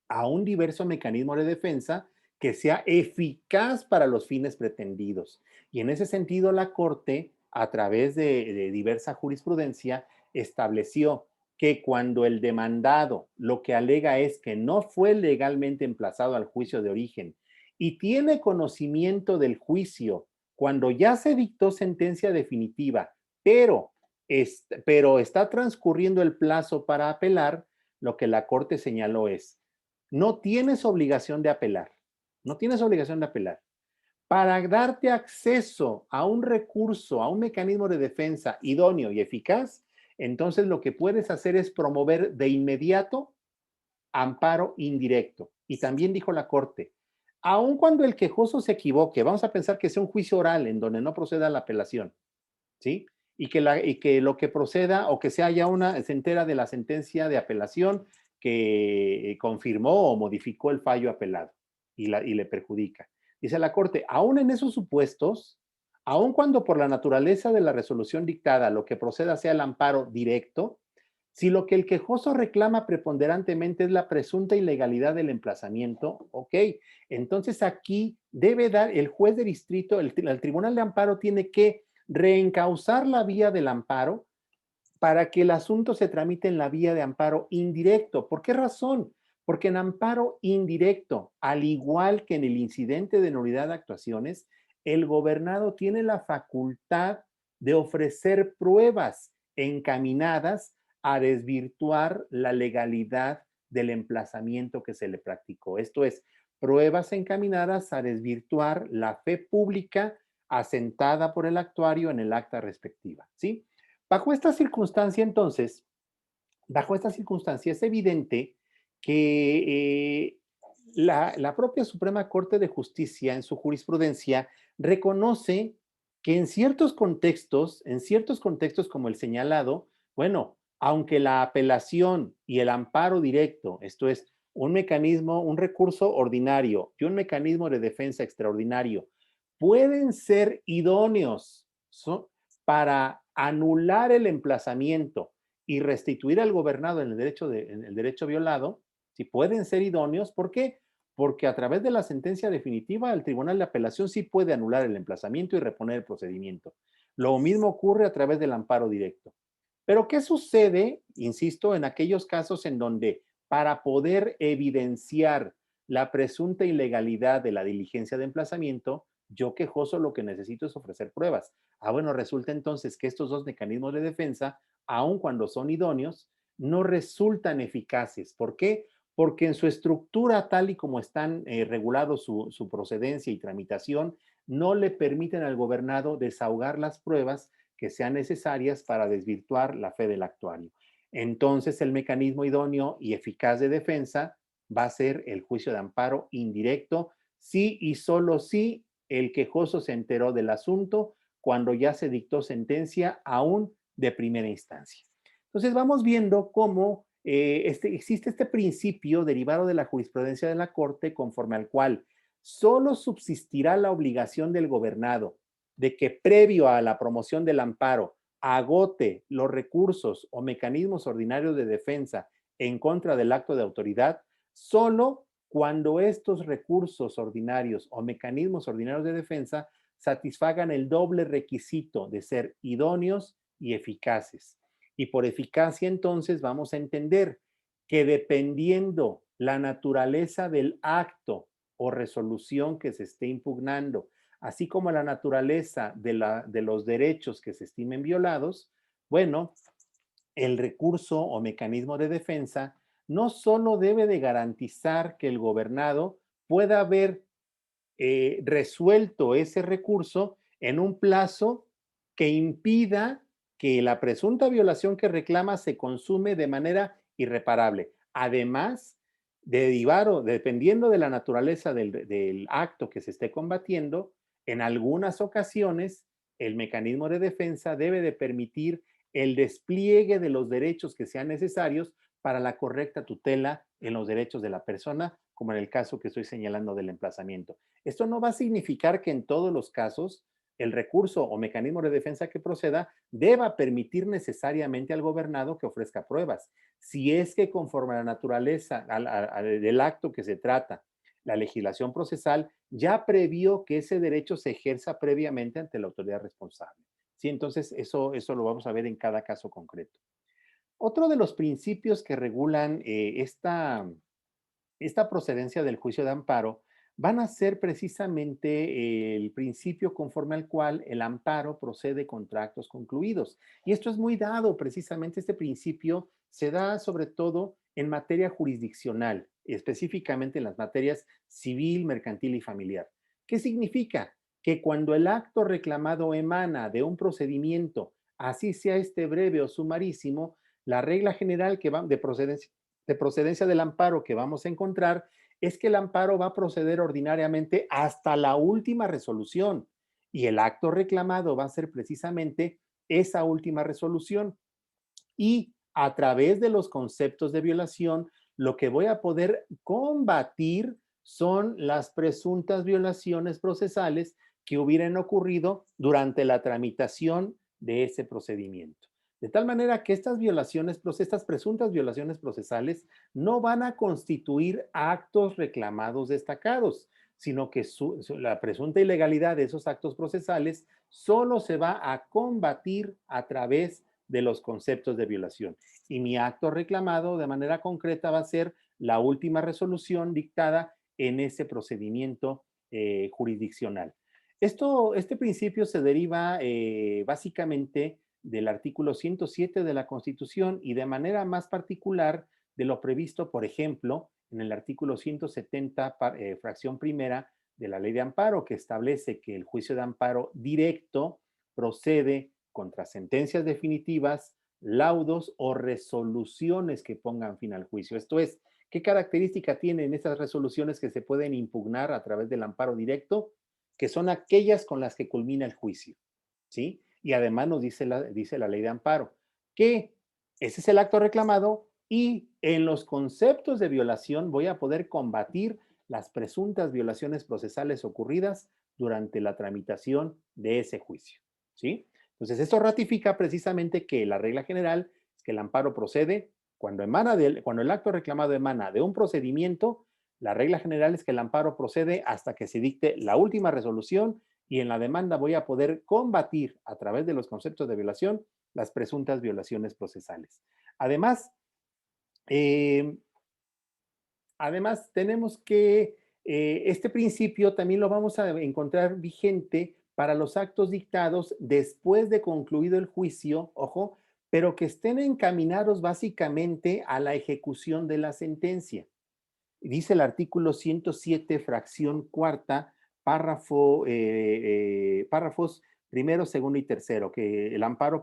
a un diverso mecanismo de defensa que sea eficaz para los fines pretendidos. Y en ese sentido, la Corte, a través de diversa jurisprudencia, estableció que cuando el demandado lo que alega es que no fue legalmente emplazado al juicio de origen y tiene conocimiento del juicio cuando ya se dictó sentencia definitiva, pero, pero está transcurriendo el plazo para apelar, lo que la Corte señaló es, no tienes obligación de apelar, no tienes obligación de apelar. Para darte acceso a un recurso, a un mecanismo de defensa idóneo y eficaz, entonces lo que puedes hacer es promover de inmediato amparo indirecto. Y también dijo la Corte, aun cuando el quejoso se equivoque, vamos a pensar que sea un juicio oral en donde no proceda la apelación, ¿sí? Y que lo que proceda o que sea ya una, se entera de la sentencia de apelación que confirmó o modificó el fallo apelado y le perjudica. Dice la Corte, aún en esos supuestos, aun cuando por la naturaleza de la resolución dictada lo que proceda sea el amparo directo, si lo que el quejoso reclama preponderantemente es la presunta ilegalidad del emplazamiento, ok, entonces aquí debe dar el juez de distrito, el Tribunal de Amparo tiene que reencauzar la vía del amparo para que el asunto se tramite en la vía de amparo indirecto. ¿Por qué razón? Porque en amparo indirecto, al igual que en el incidente de nulidad de actuaciones, el gobernado tiene la facultad de ofrecer pruebas encaminadas a desvirtuar la legalidad del emplazamiento que se le practicó. Esto es, pruebas encaminadas a desvirtuar la fe pública asentada por el actuario en el acta respectiva, ¿sí? Bajo esta circunstancia, entonces, bajo esta circunstancia es evidente que la propia Suprema Corte de Justicia en su jurisprudencia reconoce que en ciertos contextos como el señalado, bueno, aunque la apelación y el amparo directo, esto es, un mecanismo, un recurso ordinario y un mecanismo de defensa extraordinario, pueden ser idóneos para anular el emplazamiento y restituir al gobernado en el derecho violado, si pueden ser idóneos, ¿por qué? Porque a través de la sentencia definitiva, el Tribunal de Apelación sí puede anular el emplazamiento y reponer el procedimiento. Lo mismo ocurre a través del amparo directo. Pero ¿qué sucede, insisto, en aquellos casos en donde para poder evidenciar la presunta ilegalidad de la diligencia de emplazamiento, yo quejoso lo que necesito es ofrecer pruebas? Ah, bueno, resulta entonces que estos dos mecanismos de defensa, aun cuando son idóneos, no resultan eficaces. ¿Por qué? Porque en su estructura, tal y como están regulados su procedencia y tramitación, no le permiten al gobernado desahogar las pruebas que sean necesarias para desvirtuar la fe del actuario. Entonces, el mecanismo idóneo y eficaz de defensa va a ser el juicio de amparo indirecto, sí y solo si el quejoso se enteró del asunto cuando ya se dictó sentencia aún de primera instancia. Entonces, vamos viendo cómo existe este principio derivado de la jurisprudencia de la Corte conforme al cual solo subsistirá la obligación del gobernado de que previo a la promoción del amparo agote los recursos o mecanismos ordinarios de defensa en contra del acto de autoridad, solo cuando estos recursos ordinarios o mecanismos ordinarios de defensa satisfagan el doble requisito de ser idóneos y eficaces. Y por eficacia entonces vamos a entender que dependiendo la naturaleza del acto o resolución que se esté impugnando, así como la naturaleza de los derechos que se estimen violados, bueno, el recurso o mecanismo de defensa no solo debe de garantizar que el gobernado pueda haber resuelto ese recurso en un plazo que impida que la presunta violación que reclama se consume de manera irreparable. Además, derivar o dependiendo de la naturaleza del acto que se esté combatiendo, en algunas ocasiones el mecanismo de defensa debe de permitir el despliegue de los derechos que sean necesarios para la correcta tutela en los derechos de la persona, como en el caso que estoy señalando del emplazamiento. Esto no va a significar que en todos los casos el recurso o mecanismo de defensa que proceda deba permitir necesariamente al gobernado que ofrezca pruebas. Si es que conforme a la naturaleza del acto que se trata, la legislación procesal ya previó que ese derecho se ejerza previamente ante la autoridad responsable. Sí, entonces eso lo vamos a ver en cada caso concreto. Otro de los principios que regulan esta procedencia del juicio de amparo van a ser precisamente el principio conforme al cual el amparo procede contra actos concluidos. Y esto es muy dado, precisamente este principio se da sobre todo en materia jurisdiccional, específicamente en las materias civil, mercantil y familiar. ¿Qué significa? Que cuando el acto reclamado emana de un procedimiento, así sea este breve o sumarísimo, la regla general que va de procedencia del amparo que vamos a encontrar es que el amparo va a proceder ordinariamente hasta la última resolución y el acto reclamado va a ser precisamente esa última resolución. Y a través de los conceptos de violación, lo que voy a poder combatir son las presuntas violaciones procesales que hubieran ocurrido durante la tramitación de ese procedimiento. De tal manera que estas presuntas violaciones procesales no van a constituir actos reclamados destacados, sino que la presunta ilegalidad de esos actos procesales solo se va a combatir a través de los conceptos de violación. Y mi acto reclamado de manera concreta va a ser la última resolución dictada en ese procedimiento jurisdiccional. Este principio se deriva básicamente del artículo 107 de la Constitución y de manera más particular de lo previsto, por ejemplo, en el artículo 170, fracción primera de la Ley de Amparo, que establece que el juicio de amparo directo procede contra sentencias definitivas, laudos o resoluciones que pongan fin al juicio. Esto es, ¿qué característica tienen esas resoluciones que se pueden impugnar a través del amparo directo? Que son aquellas con las que culmina el juicio, ¿sí? Y además nos dice la ley de amparo que ese es el acto reclamado y en los conceptos de violación voy a poder combatir las presuntas violaciones procesales ocurridas durante la tramitación de ese juicio, ¿sí? Entonces, esto ratifica precisamente que la regla general es que el amparo procede cuando el acto reclamado emana de un procedimiento. La regla general es que el amparo procede hasta que se dicte la última resolución y en la demanda voy a poder combatir a través de los conceptos de violación las presuntas violaciones procesales. Además, eh, tenemos que este principio también lo vamos a encontrar vigente para los actos dictados después de concluido el juicio, ojo, pero que estén encaminados básicamente a la ejecución de la sentencia. Dice el artículo 107, fracción cuarta, párrafos primero, segundo y tercero, que el amparo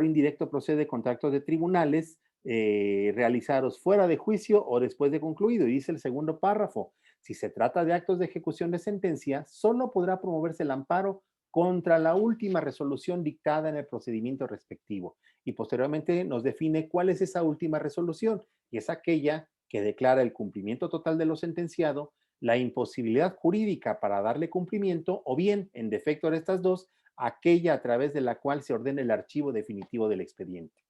indirecto procede contra actos de tribunales realizados fuera de juicio o después de concluido. Y dice el segundo párrafo, si se trata de actos de ejecución de sentencia, solo podrá promoverse el amparo contra la última resolución dictada en el procedimiento respectivo. Y posteriormente nos define cuál es esa última resolución, y es aquella que declara el cumplimiento total de lo sentenciado, la imposibilidad jurídica para darle cumplimiento o bien, en defecto de estas dos, aquella a través de la cual se ordena el archivo definitivo del expediente.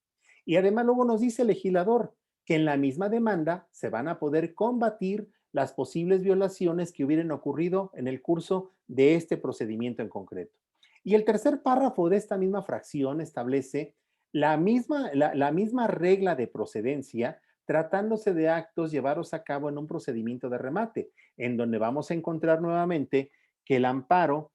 Y además luego nos dice el legislador que en la misma demanda se van a poder combatir las posibles violaciones que hubieran ocurrido en el curso de este procedimiento en concreto. Y el tercer párrafo de esta misma fracción establece la misma regla de procedencia tratándose de actos llevados a cabo en un procedimiento de remate, en donde vamos a encontrar nuevamente que el amparo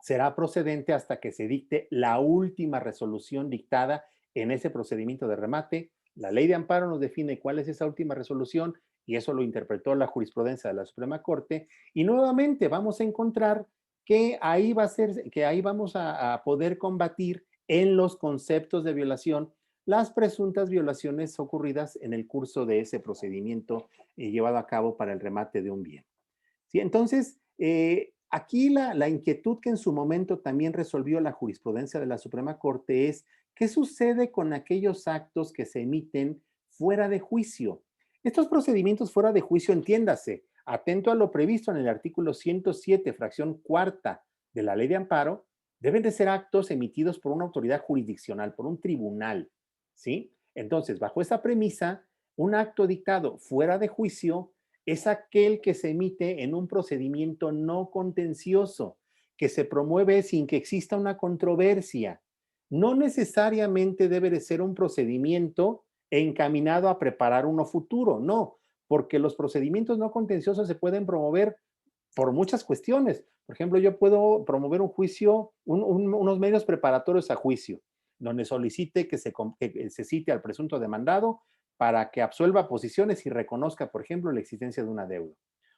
será procedente hasta que se dicte la última resolución dictada en ese procedimiento de remate. La ley de amparo nos define cuál es esa última resolución y eso lo interpretó la jurisprudencia de la Suprema Corte. Y nuevamente vamos a encontrar que ahí vamos a poder combatir en los conceptos de violación las presuntas violaciones ocurridas en el curso de ese procedimiento llevado a cabo para el remate de un bien. ¿Sí? Entonces, aquí la inquietud que en su momento también resolvió la jurisprudencia de la Suprema Corte es, ¿qué sucede con aquellos actos que se emiten fuera de juicio? Estos procedimientos fuera de juicio, entiéndase, atento a lo previsto en el artículo 107, fracción cuarta de la Ley de Amparo, deben de ser actos emitidos por una autoridad jurisdiccional, por un tribunal, ¿sí? Entonces, bajo esa premisa, un acto dictado fuera de juicio es aquel que se emite en un procedimiento no contencioso, que se promueve sin que exista una controversia. no necesariamente debe de ser un procedimiento encaminado a preparar uno futuro, no, porque los procedimientos no contenciosos se pueden promover por muchas cuestiones. Por ejemplo, yo puedo promover un juicio, unos medios preparatorios a juicio, donde solicite que se cite al presunto demandado para que absuelva posiciones y reconozca, por ejemplo, la existencia de una deuda.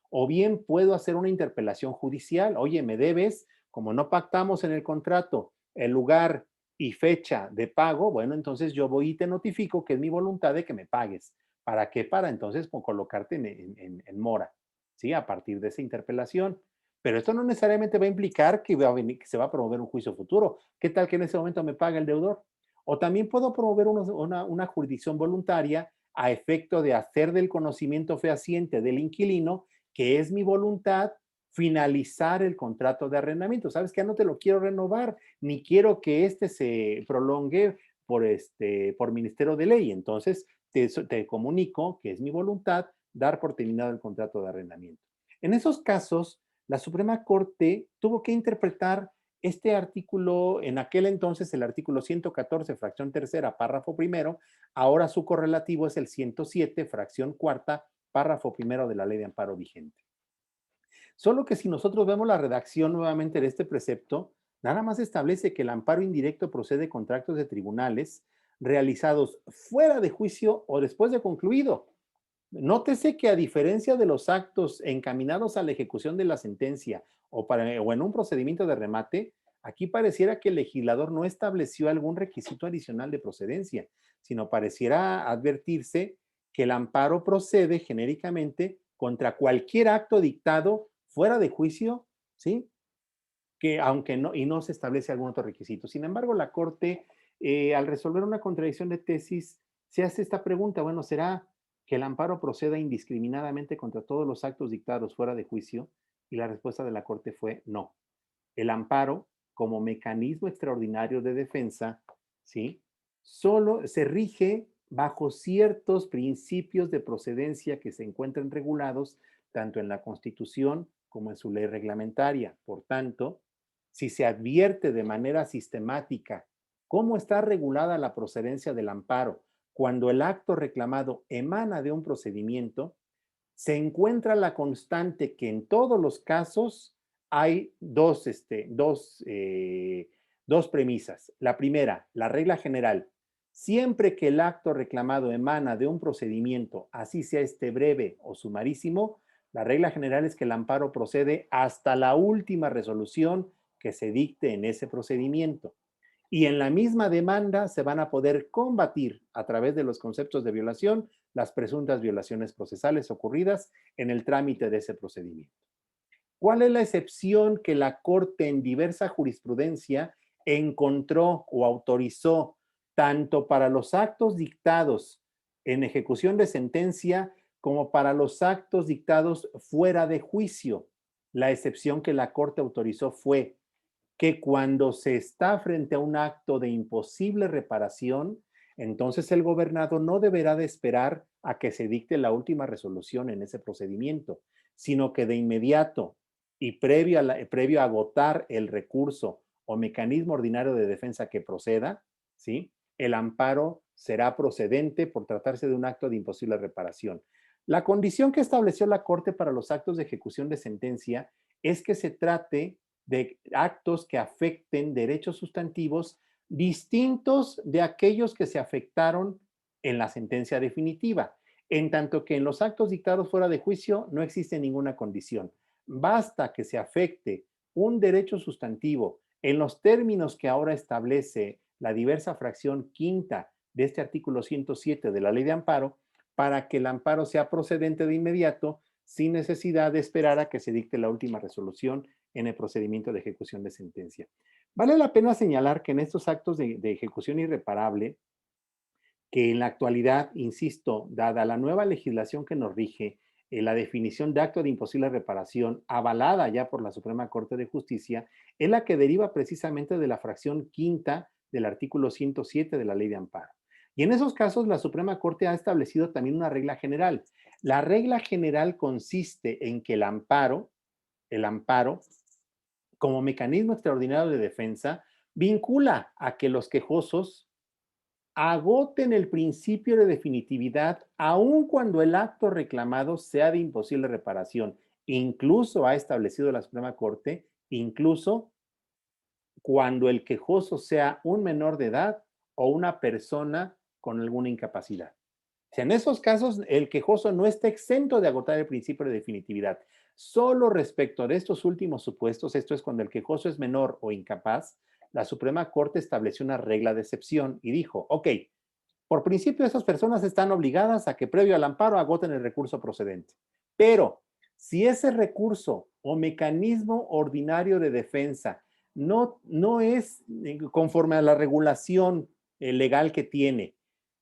O bien puedo hacer una interpelación judicial. Oye, me debes, como no pactamos en el contrato el lugar y fecha de pago, bueno, entonces yo voy y te notifico que es mi voluntad de que me pagues. ¿Para qué? Para entonces colocarte en mora, ¿sí? A partir de esa interpelación. Pero esto no necesariamente va a implicar que, que se va a promover un juicio futuro. ¿Qué tal que en ese momento me paga el deudor? O también puedo promover una jurisdicción voluntaria a efecto de hacer del conocimiento fehaciente del inquilino que es mi voluntad finalizar el contrato de arrendamiento. ¿Sabes que no te lo quiero renovar, ni quiero que este se prolongue por ministerio de ley? Entonces, te comunico que es mi voluntad dar por terminado el contrato de arrendamiento. En esos casos, la Suprema Corte tuvo que interpretar este artículo, en aquel entonces el artículo 114, fracción tercera, párrafo primero, ahora su correlativo es el 107, fracción cuarta, párrafo primero de la ley de amparo vigente. Solo que si nosotros vemos la redacción nuevamente de este precepto, nada más establece que el amparo indirecto procede contra actos de tribunales realizados fuera de juicio o después de concluido. Nótese que a diferencia de los actos encaminados a la ejecución de la sentencia o en un procedimiento de remate, aquí pareciera que el legislador no estableció algún requisito adicional de procedencia, sino pareciera advertirse que el amparo procede genéricamente contra cualquier acto dictado fuera de juicio, ¿sí? Que aunque no, y no se establece algún otro requisito. Sin embargo, la Corte, al resolver una contradicción de tesis, se hace esta pregunta, bueno, ¿será que el amparo proceda indiscriminadamente contra todos los actos dictados fuera de juicio? Y la respuesta de la Corte fue no. El amparo, como mecanismo extraordinario de defensa, ¿sí? Solo se rige bajo ciertos principios de procedencia que se encuentran regulados tanto en la Constitución como en su ley reglamentaria. Por tanto, si se advierte de manera sistemática cómo está regulada la procedencia del amparo cuando el acto reclamado emana de un procedimiento, se encuentra la constante que en todos los casos hay dos premisas. La primera, la regla general. Siempre que el acto reclamado emana de un procedimiento, así sea este breve o sumarísimo, la regla general es que el amparo procede hasta la última resolución que se dicte en ese procedimiento. Y en la misma demanda se van a poder combatir a través de los conceptos de violación las presuntas violaciones procesales ocurridas en el trámite de ese procedimiento. ¿Cuál es la excepción que la Corte en diversa jurisprudencia encontró o autorizó tanto para los actos dictados en ejecución de sentencia como para los actos dictados fuera de juicio? La excepción que la Corte autorizó fue que cuando se está frente a un acto de imposible reparación, entonces el gobernado no deberá de esperar a que se dicte la última resolución en ese procedimiento, sino que de inmediato y previo a agotar el recurso o mecanismo ordinario de defensa que proceda, ¿sí? El amparo será procedente por tratarse de un acto de imposible reparación. La condición que estableció la Corte para los actos de ejecución de sentencia es que se trate de actos que afecten derechos sustantivos distintos de aquellos que se afectaron en la sentencia definitiva, en tanto que en los actos dictados fuera de juicio no existe ninguna condición. Basta que se afecte un derecho sustantivo en los términos que ahora establece la diversa fracción quinta de este artículo 107 de la Ley de Amparo para que el amparo sea procedente de inmediato sin necesidad de esperar a que se dicte la última resolución en el procedimiento de ejecución de sentencia. Vale la pena señalar que en estos actos de ejecución irreparable, que en la actualidad, insisto, dada la nueva legislación que nos rige, la definición de acto de imposible reparación, avalada ya por la Suprema Corte de Justicia, es la que deriva precisamente de la fracción quinta del artículo 107 de la Ley de Amparo. Y en esos casos, la Suprema Corte ha establecido también una regla general. La regla general consiste en que el amparo, como mecanismo extraordinario de defensa, Vincula a que los quejosos agoten el principio de definitividad aun cuando el acto reclamado sea de imposible reparación. Incluso ha establecido la Suprema Corte, incluso cuando el quejoso sea un menor de edad o una persona con alguna incapacidad. O sea, en esos casos, el quejoso no está exento de agotar el principio de definitividad. Solo respecto de estos últimos supuestos, esto es cuando el quejoso es menor o incapaz, la Suprema Corte estableció una regla de excepción y dijo, ok, por principio esas personas están obligadas a que previo al amparo agoten el recurso procedente. Pero si ese recurso o mecanismo ordinario de defensa no es conforme a la regulación legal que tiene,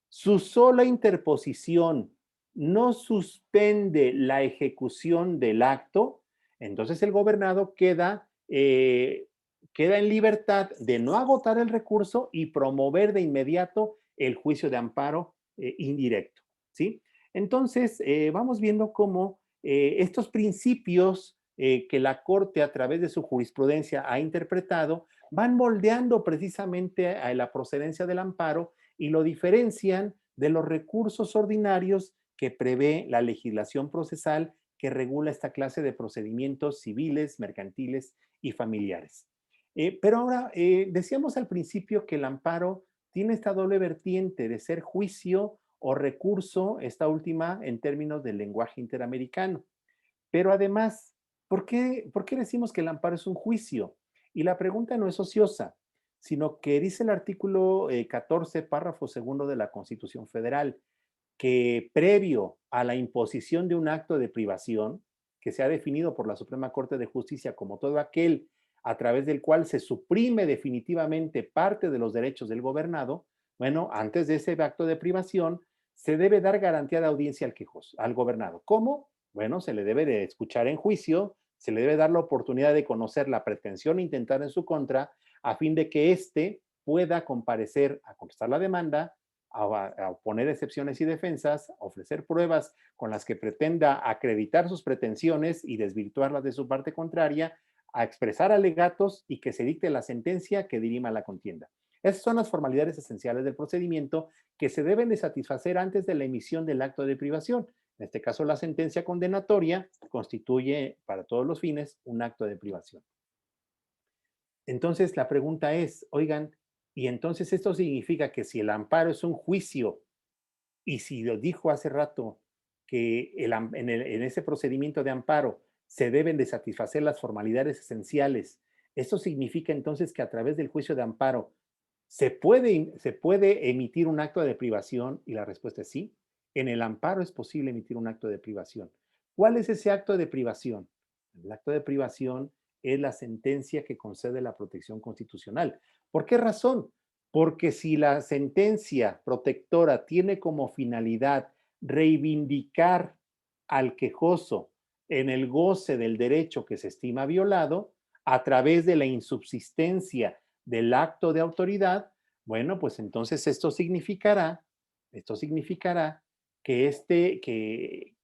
su sola interposición no suspende la ejecución del acto, entonces el gobernado queda en libertad de no agotar el recurso y promover de inmediato el juicio de amparo indirecto, ¿sí? Entonces, vamos viendo cómo estos principios que la Corte a través de su jurisprudencia ha interpretado van moldeando precisamente a la procedencia del amparo y lo diferencian de los recursos ordinarios que prevé la legislación procesal que regula esta clase de procedimientos civiles, mercantiles y familiares. Pero ahora, decíamos al principio que el amparo tiene esta doble vertiente de ser juicio o recurso, esta última en términos del lenguaje interamericano. Pero además, ¿por qué decimos que el amparo es un juicio? Y la pregunta no es ociosa, sino que dice el artículo 14, párrafo segundo de la Constitución Federal, que previo a la imposición de un acto de privación, que se ha definido por la Suprema Corte de Justicia como todo aquel a través del cual se suprime definitivamente parte de los derechos del gobernado, bueno, antes de ese acto de privación, se debe dar garantía de audiencia al quejoso, al gobernado. ¿Cómo? Bueno, se le debe de escuchar en juicio, se le debe dar la oportunidad de conocer la pretensión intentada en su contra, a fin de que éste pueda comparecer a contestar la demanda, a oponer excepciones y defensas, a ofrecer pruebas con las que pretenda acreditar sus pretensiones y desvirtuarlas de su parte contraria, a expresar alegatos y que se dicte la sentencia que dirima la contienda. Esas son las formalidades esenciales del procedimiento que se deben de satisfacer antes de la emisión del acto de privación. En este caso, la sentencia condenatoria constituye, para todos los fines, un acto de privación. Entonces, la pregunta es, oigan, y entonces esto significa que si el amparo es un juicio, y si lo dijo hace rato que en ese procedimiento de amparo se deben de satisfacer las formalidades esenciales, ¿esto significa entonces que a través del juicio de amparo se puede emitir un acto de privación? Y la respuesta es sí. En el amparo es posible emitir un acto de privación. ¿Cuál es ese acto de privación? El acto de privación es la sentencia que concede la protección constitucional. ¿Por qué razón? Porque si la sentencia protectora tiene como finalidad reivindicar al quejoso en el goce del derecho que se estima violado a través de la insubsistencia del acto de autoridad, bueno, pues entonces esto significará que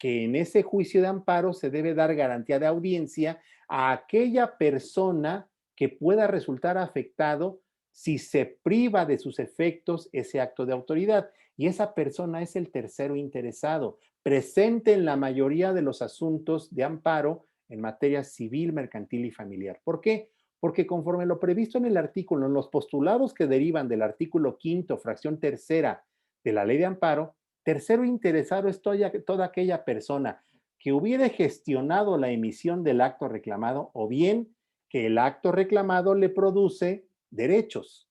en ese juicio de amparo se debe dar garantía de audiencia a aquella persona que pueda resultar afectado si se priva de sus efectos ese acto de autoridad. Y esa persona es el tercero interesado, presente en la mayoría de los asuntos de amparo en materia civil, mercantil y familiar. ¿Por qué? Porque conforme lo previsto en el artículo, en los postulados que derivan del artículo quinto, fracción tercera de la ley de amparo, tercero interesado es toda aquella persona que hubiera gestionado la emisión del acto reclamado o bien que el acto reclamado le produce derechos.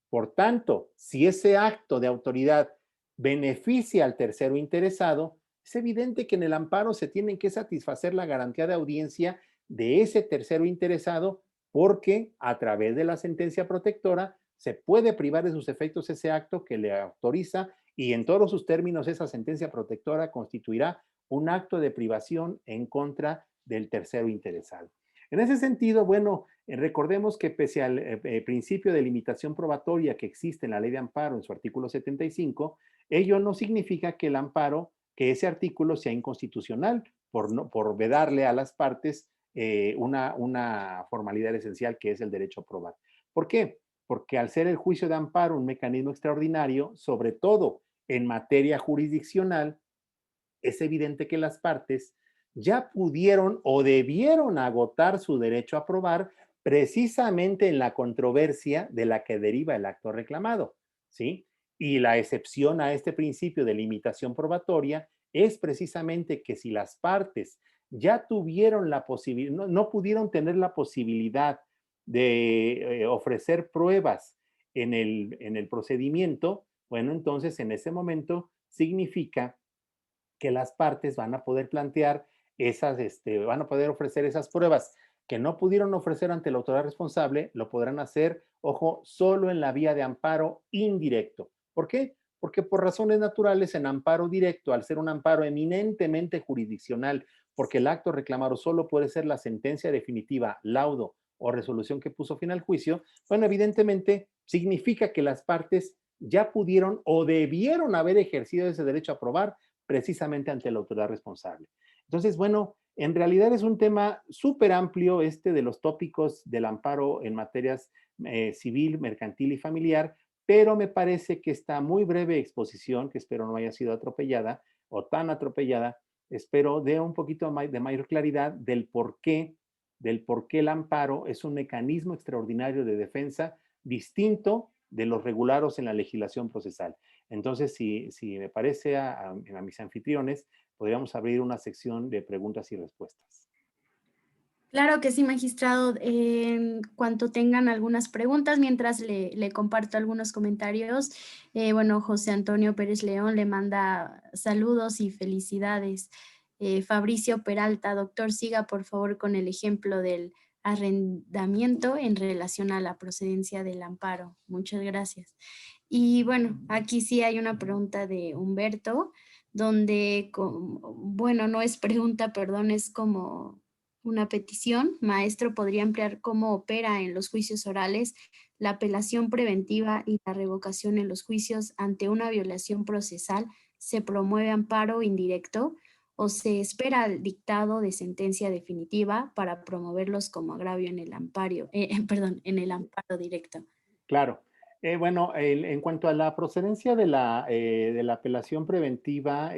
Por tanto, si ese acto de autoridad beneficia al tercero interesado, es evidente que en el amparo se tienen que satisfacer la garantía de audiencia de ese tercero interesado porque a través de la sentencia protectora se puede privar de sus efectos ese acto que le autoriza y en todos sus términos esa sentencia protectora constituirá un acto de privación en contra del tercero interesado. En ese sentido, bueno, recordemos que pese al principio de limitación probatoria que existe en la ley de amparo en su artículo 75, ello no significa que el amparo, que ese artículo sea inconstitucional por vedarle a las partes una formalidad esencial que es el derecho a probar. ¿Por qué? porque al ser el juicio de amparo un mecanismo extraordinario, sobre todo en materia jurisdiccional, es evidente que las partes ya pudieron o debieron agotar su derecho a probar precisamente en la controversia de la que deriva el acto reclamado, ¿sí? Y la excepción a este principio de limitación probatoria es precisamente que si las partes ya tuvieron la posibilidad, no pudieron tener la posibilidad de ofrecer pruebas en el procedimiento, bueno, entonces en ese momento significa que las partes van a poder plantear esas, van a poder ofrecer esas pruebas que no pudieron ofrecer ante la autoridad responsable, lo podrán hacer, ojo, solo en la vía de amparo indirecto. ¿Por qué? Porque por razones naturales en amparo directo, al ser un amparo eminentemente jurisdiccional, porque el acto reclamado solo puede ser la sentencia definitiva, laudo o resolución que puso fin al juicio, bueno, evidentemente significa que las partes ya pudieron o debieron haber ejercido ese derecho a probar precisamente ante la autoridad responsable. Entonces, bueno, en realidad es un tema súper amplio este de los tópicos del amparo en materias civil, mercantil y familiar, pero me parece que esta muy breve exposición, que espero no haya sido atropellada o tan atropellada, espero dé un poquito de mayor claridad del por qué el amparo es un mecanismo extraordinario de defensa distinto de los regulados en la legislación procesal. Entonces, si me parece a mis anfitriones, podríamos abrir una sección de preguntas y respuestas. Claro que sí, magistrado. En cuanto tengan algunas preguntas, mientras le comparto algunos comentarios, bueno, José Antonio Pérez León le manda saludos y felicidades. Fabricio Peralta, doctor, siga por favor con el ejemplo del arrendamiento en relación a la procedencia del amparo. Muchas gracias. Y bueno, aquí sí hay una pregunta de Humberto, donde, bueno, no es pregunta, perdón, es como una petición. Maestro, ¿podría ampliar cómo opera en los juicios orales la apelación preventiva y la revocación en los juicios ante una violación procesal? ¿Se promueve amparo indirecto o se espera el dictado de sentencia definitiva para promoverlos como agravio en el amparo, perdón, en el amparo directo? Claro. Bueno, en cuanto a la procedencia de la apelación preventiva,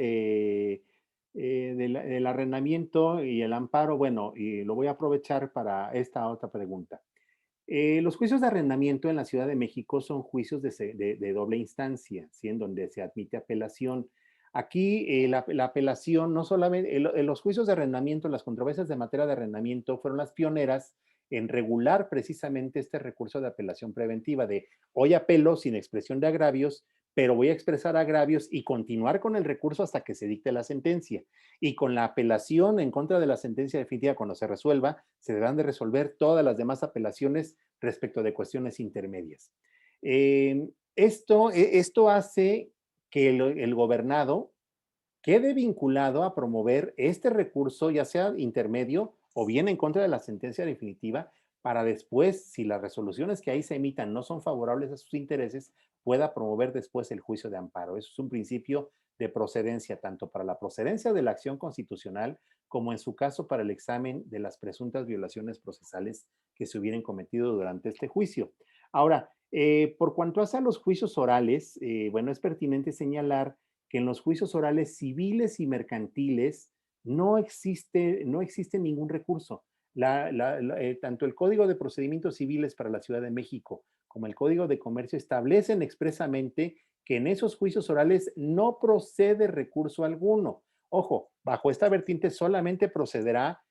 del arrendamiento y el amparo, bueno, y lo voy a aprovechar para esta otra pregunta. Los juicios de arrendamiento en la Ciudad de México son juicios de doble instancia, ¿sí? En donde se admite apelación. Aquí la apelación, no solamente, los juicios de arrendamiento, las controversias de materia de arrendamiento fueron las pioneras en regular precisamente este recurso de apelación preventiva de hoy apelo sin expresión de agravios, pero voy a expresar agravios y continuar con el recurso hasta que se dicte la sentencia. Y con la apelación en contra de la sentencia definitiva, cuando se resuelva, se deberán de resolver todas las demás apelaciones respecto de cuestiones intermedias. Esto hace que el gobernado quede vinculado a promover este recurso, ya sea intermedio o bien en contra de la sentencia definitiva, para después, si las resoluciones que ahí se emitan no son favorables a sus intereses, pueda promover después el juicio de amparo. Eso es un principio de procedencia, tanto para la procedencia de la acción constitucional como en su caso para el examen de las presuntas violaciones procesales que se hubieran cometido durante este juicio. Ahora, por cuanto hace a los juicios orales, bueno, es pertinente señalar que en los juicios orales civiles y mercantiles no existe ningún recurso. Tanto el Código de Procedimientos Civiles para la Ciudad de México como el Código de Comercio establecen expresamente que en esos juicios orales no procede recurso alguno. Ojo, bajo esta vertiente solamente procederá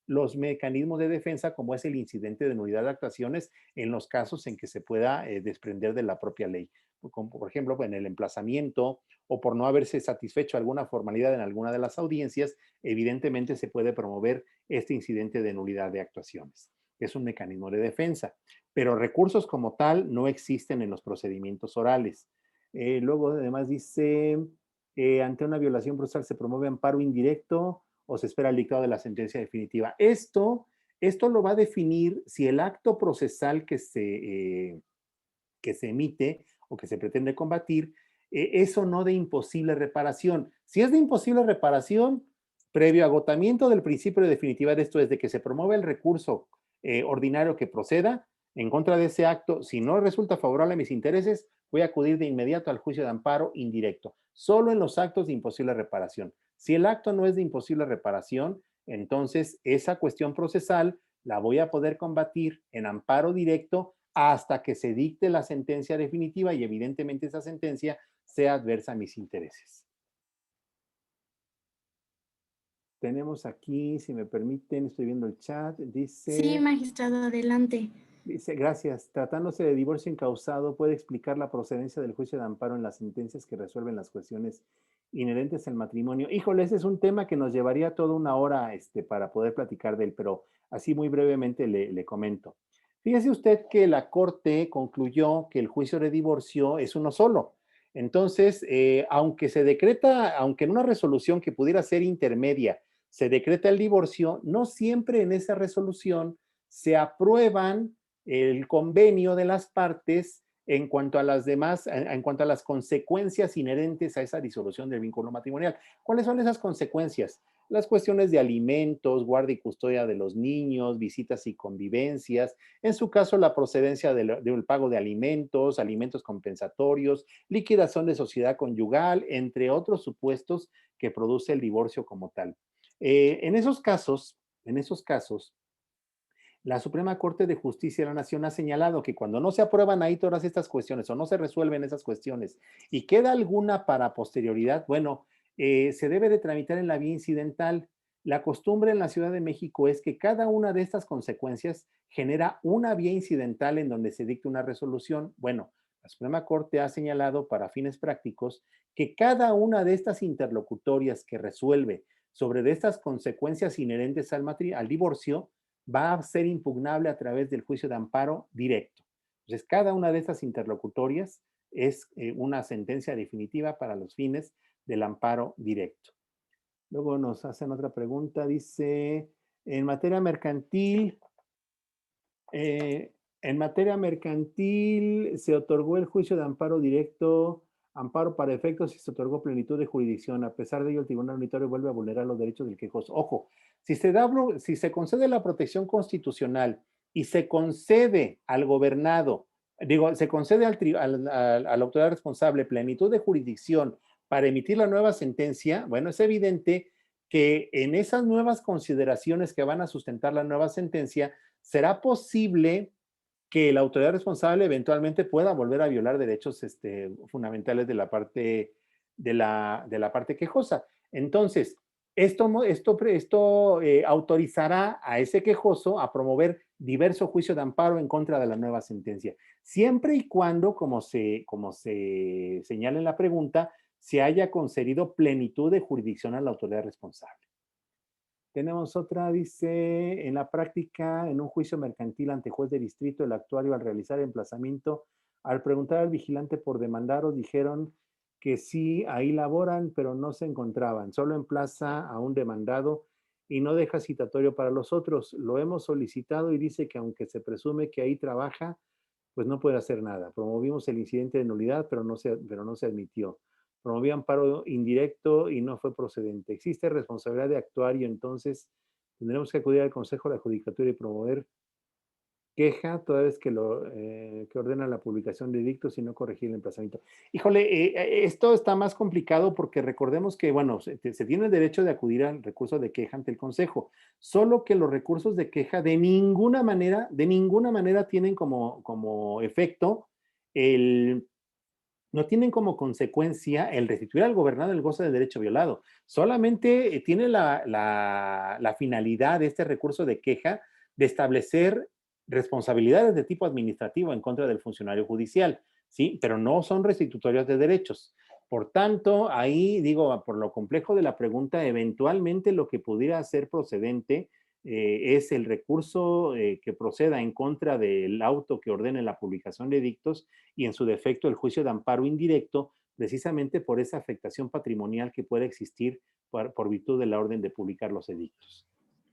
los mecanismos de defensa, como es el incidente de nulidad de actuaciones en los casos en que se pueda desprender de la propia ley, como por ejemplo en el emplazamiento o por no haberse satisfecho alguna formalidad en alguna de las audiencias, evidentemente se puede promover este incidente de nulidad de actuaciones. Es un mecanismo de defensa, pero recursos como tal no existen en los procedimientos orales. Luego, además, dice, ante una violación procesal se promueve amparo indirecto o se espera el dictado de la sentencia definitiva. Esto lo va a definir si el acto procesal que se emite o que se pretende combatir es o no de imposible reparación. Si es de imposible reparación, previo agotamiento del principio de definitiva de esto es de que se promueve el recurso ordinario que proceda, en contra de ese acto, si no resulta favorable a mis intereses, voy a acudir de inmediato al juicio de amparo indirecto, solo en los actos de imposible reparación. Si el acto no es de imposible reparación, entonces esa cuestión procesal la voy a poder combatir en amparo directo hasta que se dicte la sentencia definitiva y evidentemente esa sentencia sea adversa a mis intereses. Tenemos aquí, si me permiten, estoy viendo el chat, Sí, dice, magistrado, adelante. gracias. Tratándose de divorcio incausado, ¿puede explicar la procedencia del juicio de amparo en las sentencias que resuelven las cuestiones inherentes al matrimonio? Híjole, ese es un tema que nos llevaría toda una hora para poder platicar de él, pero así muy brevemente le comento. Fíjese usted que la Corte concluyó que el juicio de divorcio es uno solo. Entonces, aunque se decreta, aunque en una resolución que pudiera ser intermedia, se decreta el divorcio, no siempre en esa resolución se aprueban el convenio de las partes en cuanto a las demás, en cuanto a las consecuencias inherentes a esa disolución del vínculo matrimonial. ¿Cuáles son esas consecuencias? Las cuestiones de alimentos, guarda y custodia de los niños, visitas y convivencias, en su caso la procedencia del pago de alimentos, alimentos compensatorios, liquidación de sociedad conyugal, entre otros supuestos que produce el divorcio como tal. En esos casos, la Suprema Corte de Justicia de la Nación ha señalado que cuando no se aprueban ahí todas estas cuestiones o no se resuelven esas cuestiones y queda alguna para posterioridad, bueno, se debe de tramitar en la vía incidental. La costumbre en la Ciudad de México es que cada una de estas consecuencias genera una vía incidental en donde se dicte una resolución. Bueno, la Suprema Corte ha señalado para fines prácticos que cada una de estas interlocutorias que resuelve sobre de estas consecuencias inherentes al divorcio va a ser impugnable a través del juicio de amparo directo. Entonces, cada una de estas interlocutorias es una sentencia definitiva para los fines del amparo directo. Luego nos hacen otra pregunta, dice, en materia mercantil, se otorgó el juicio de amparo directo, amparo para efectos y se otorgó plenitud de jurisdicción. A pesar de ello, el Tribunal Unitario vuelve a vulnerar los derechos del quejoso. Ojo, si se concede la protección constitucional y se concede al gobernado, se concede a la autoridad responsable plenitud de jurisdicción para emitir la nueva sentencia, bueno, es evidente que en esas nuevas consideraciones que van a sustentar la nueva sentencia, será posible que la autoridad responsable eventualmente pueda volver a violar derechos fundamentales de la parte, de la parte quejosa. Entonces, esto autorizará a ese quejoso a promover diverso juicio de amparo en contra de la nueva sentencia, siempre y cuando, como se señala en la pregunta, se haya concedido plenitud de jurisdicción a la autoridad responsable. Tenemos otra, dice, en la práctica, en un juicio mercantil ante juez de distrito, el actuario al realizar emplazamiento, al preguntar al vigilante por demandaros, dijeron que sí, ahí laboran, pero no se encontraban. Solo emplaza a un demandado y no deja citatorio para los otros. Lo hemos solicitado y dice que aunque se presume que ahí trabaja, pues no puede hacer nada. Promovimos el incidente de nulidad, pero no se admitió. Promovía amparo indirecto y no fue procedente. Existe responsabilidad de actuario, entonces tendremos que acudir al Consejo de la Judicatura y promover queja toda vez que ordena la publicación de edictos y no corregir el emplazamiento. Híjole, esto está más complicado porque recordemos que, bueno, se tiene el derecho de acudir al recurso de queja ante el Consejo, solo que los recursos de queja de ninguna manera tienen como efecto el no tienen como consecuencia el restituir al gobernado el goce de derecho violado. Solamente tiene la finalidad de este recurso de queja de establecer responsabilidades de tipo administrativo en contra del funcionario judicial, ¿sí? Pero no son restitutorias de derechos. Por tanto, ahí digo, por lo complejo de la pregunta, eventualmente lo que pudiera ser procedente es el recurso que proceda en contra del auto que ordene la publicación de edictos y en su defecto el juicio de amparo indirecto, precisamente por esa afectación patrimonial que puede existir por virtud de la orden de publicar los edictos.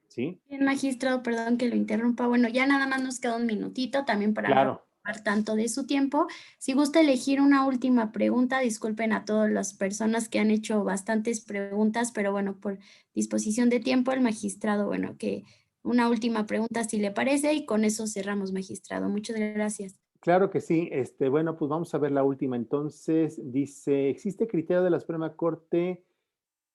¿Sí? Bien, magistrado, perdón que lo interrumpa. Bueno, ya nada más nos queda un minutito también para no Claro. ocupar tanto de su tiempo. Si gusta elegir una última pregunta, disculpen a todas las personas que han hecho bastantes preguntas, pero bueno, por disposición de tiempo, el magistrado, bueno, que una última pregunta, si le parece, y con eso cerramos, magistrado. Muchas gracias. Claro que sí. Bueno, pues vamos a ver la última. Entonces, dice, ¿existe criterio de la Suprema Corte?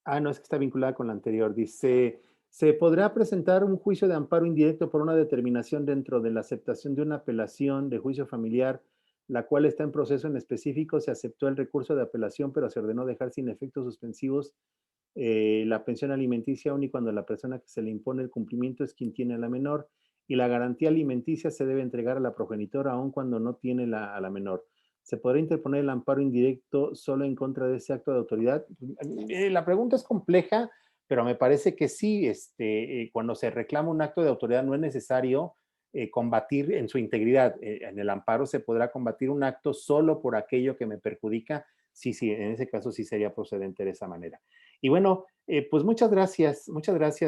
Ah, no, es que está vinculada con la anterior. Dice, ¿se podrá presentar un juicio de amparo indirecto por una determinación dentro de la aceptación de una apelación de juicio familiar, la cual está en proceso en específico? Se aceptó el recurso de apelación, pero se ordenó dejar sin efectos suspensivos la pensión alimenticia aun y cuando la persona que se le impone el cumplimiento es quien tiene a la menor, y la garantía alimenticia se debe entregar a la progenitora aun cuando no tiene a la menor. ¿Se podrá interponer el amparo indirecto solo en contra de ese acto de autoridad? La pregunta es compleja, pero me parece que sí, cuando se reclama un acto de autoridad no es necesario combatir en su integridad. En el amparo se podrá combatir un acto solo por aquello que me perjudica. Sí, sí, en ese caso sí sería procedente de esa manera. Y bueno, pues muchas gracias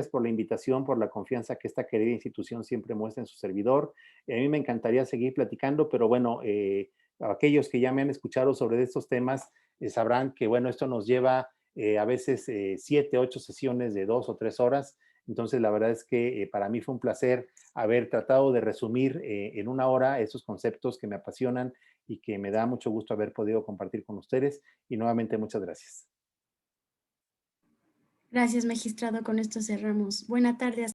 por la invitación, por la confianza que esta querida institución siempre muestra en su servidor. A mí me encantaría seguir platicando, pero bueno, aquellos que ya me han escuchado sobre estos temas sabrán que, bueno, esto nos lleva a veces 7, 8 sesiones de 2 o 3 horas. Entonces, la verdad es que para mí fue un placer haber tratado de resumir en una hora esos conceptos que me apasionan y que me da mucho gusto haber podido compartir con ustedes. Y nuevamente, muchas gracias. Gracias, magistrado. Con esto cerramos. Buena tarde.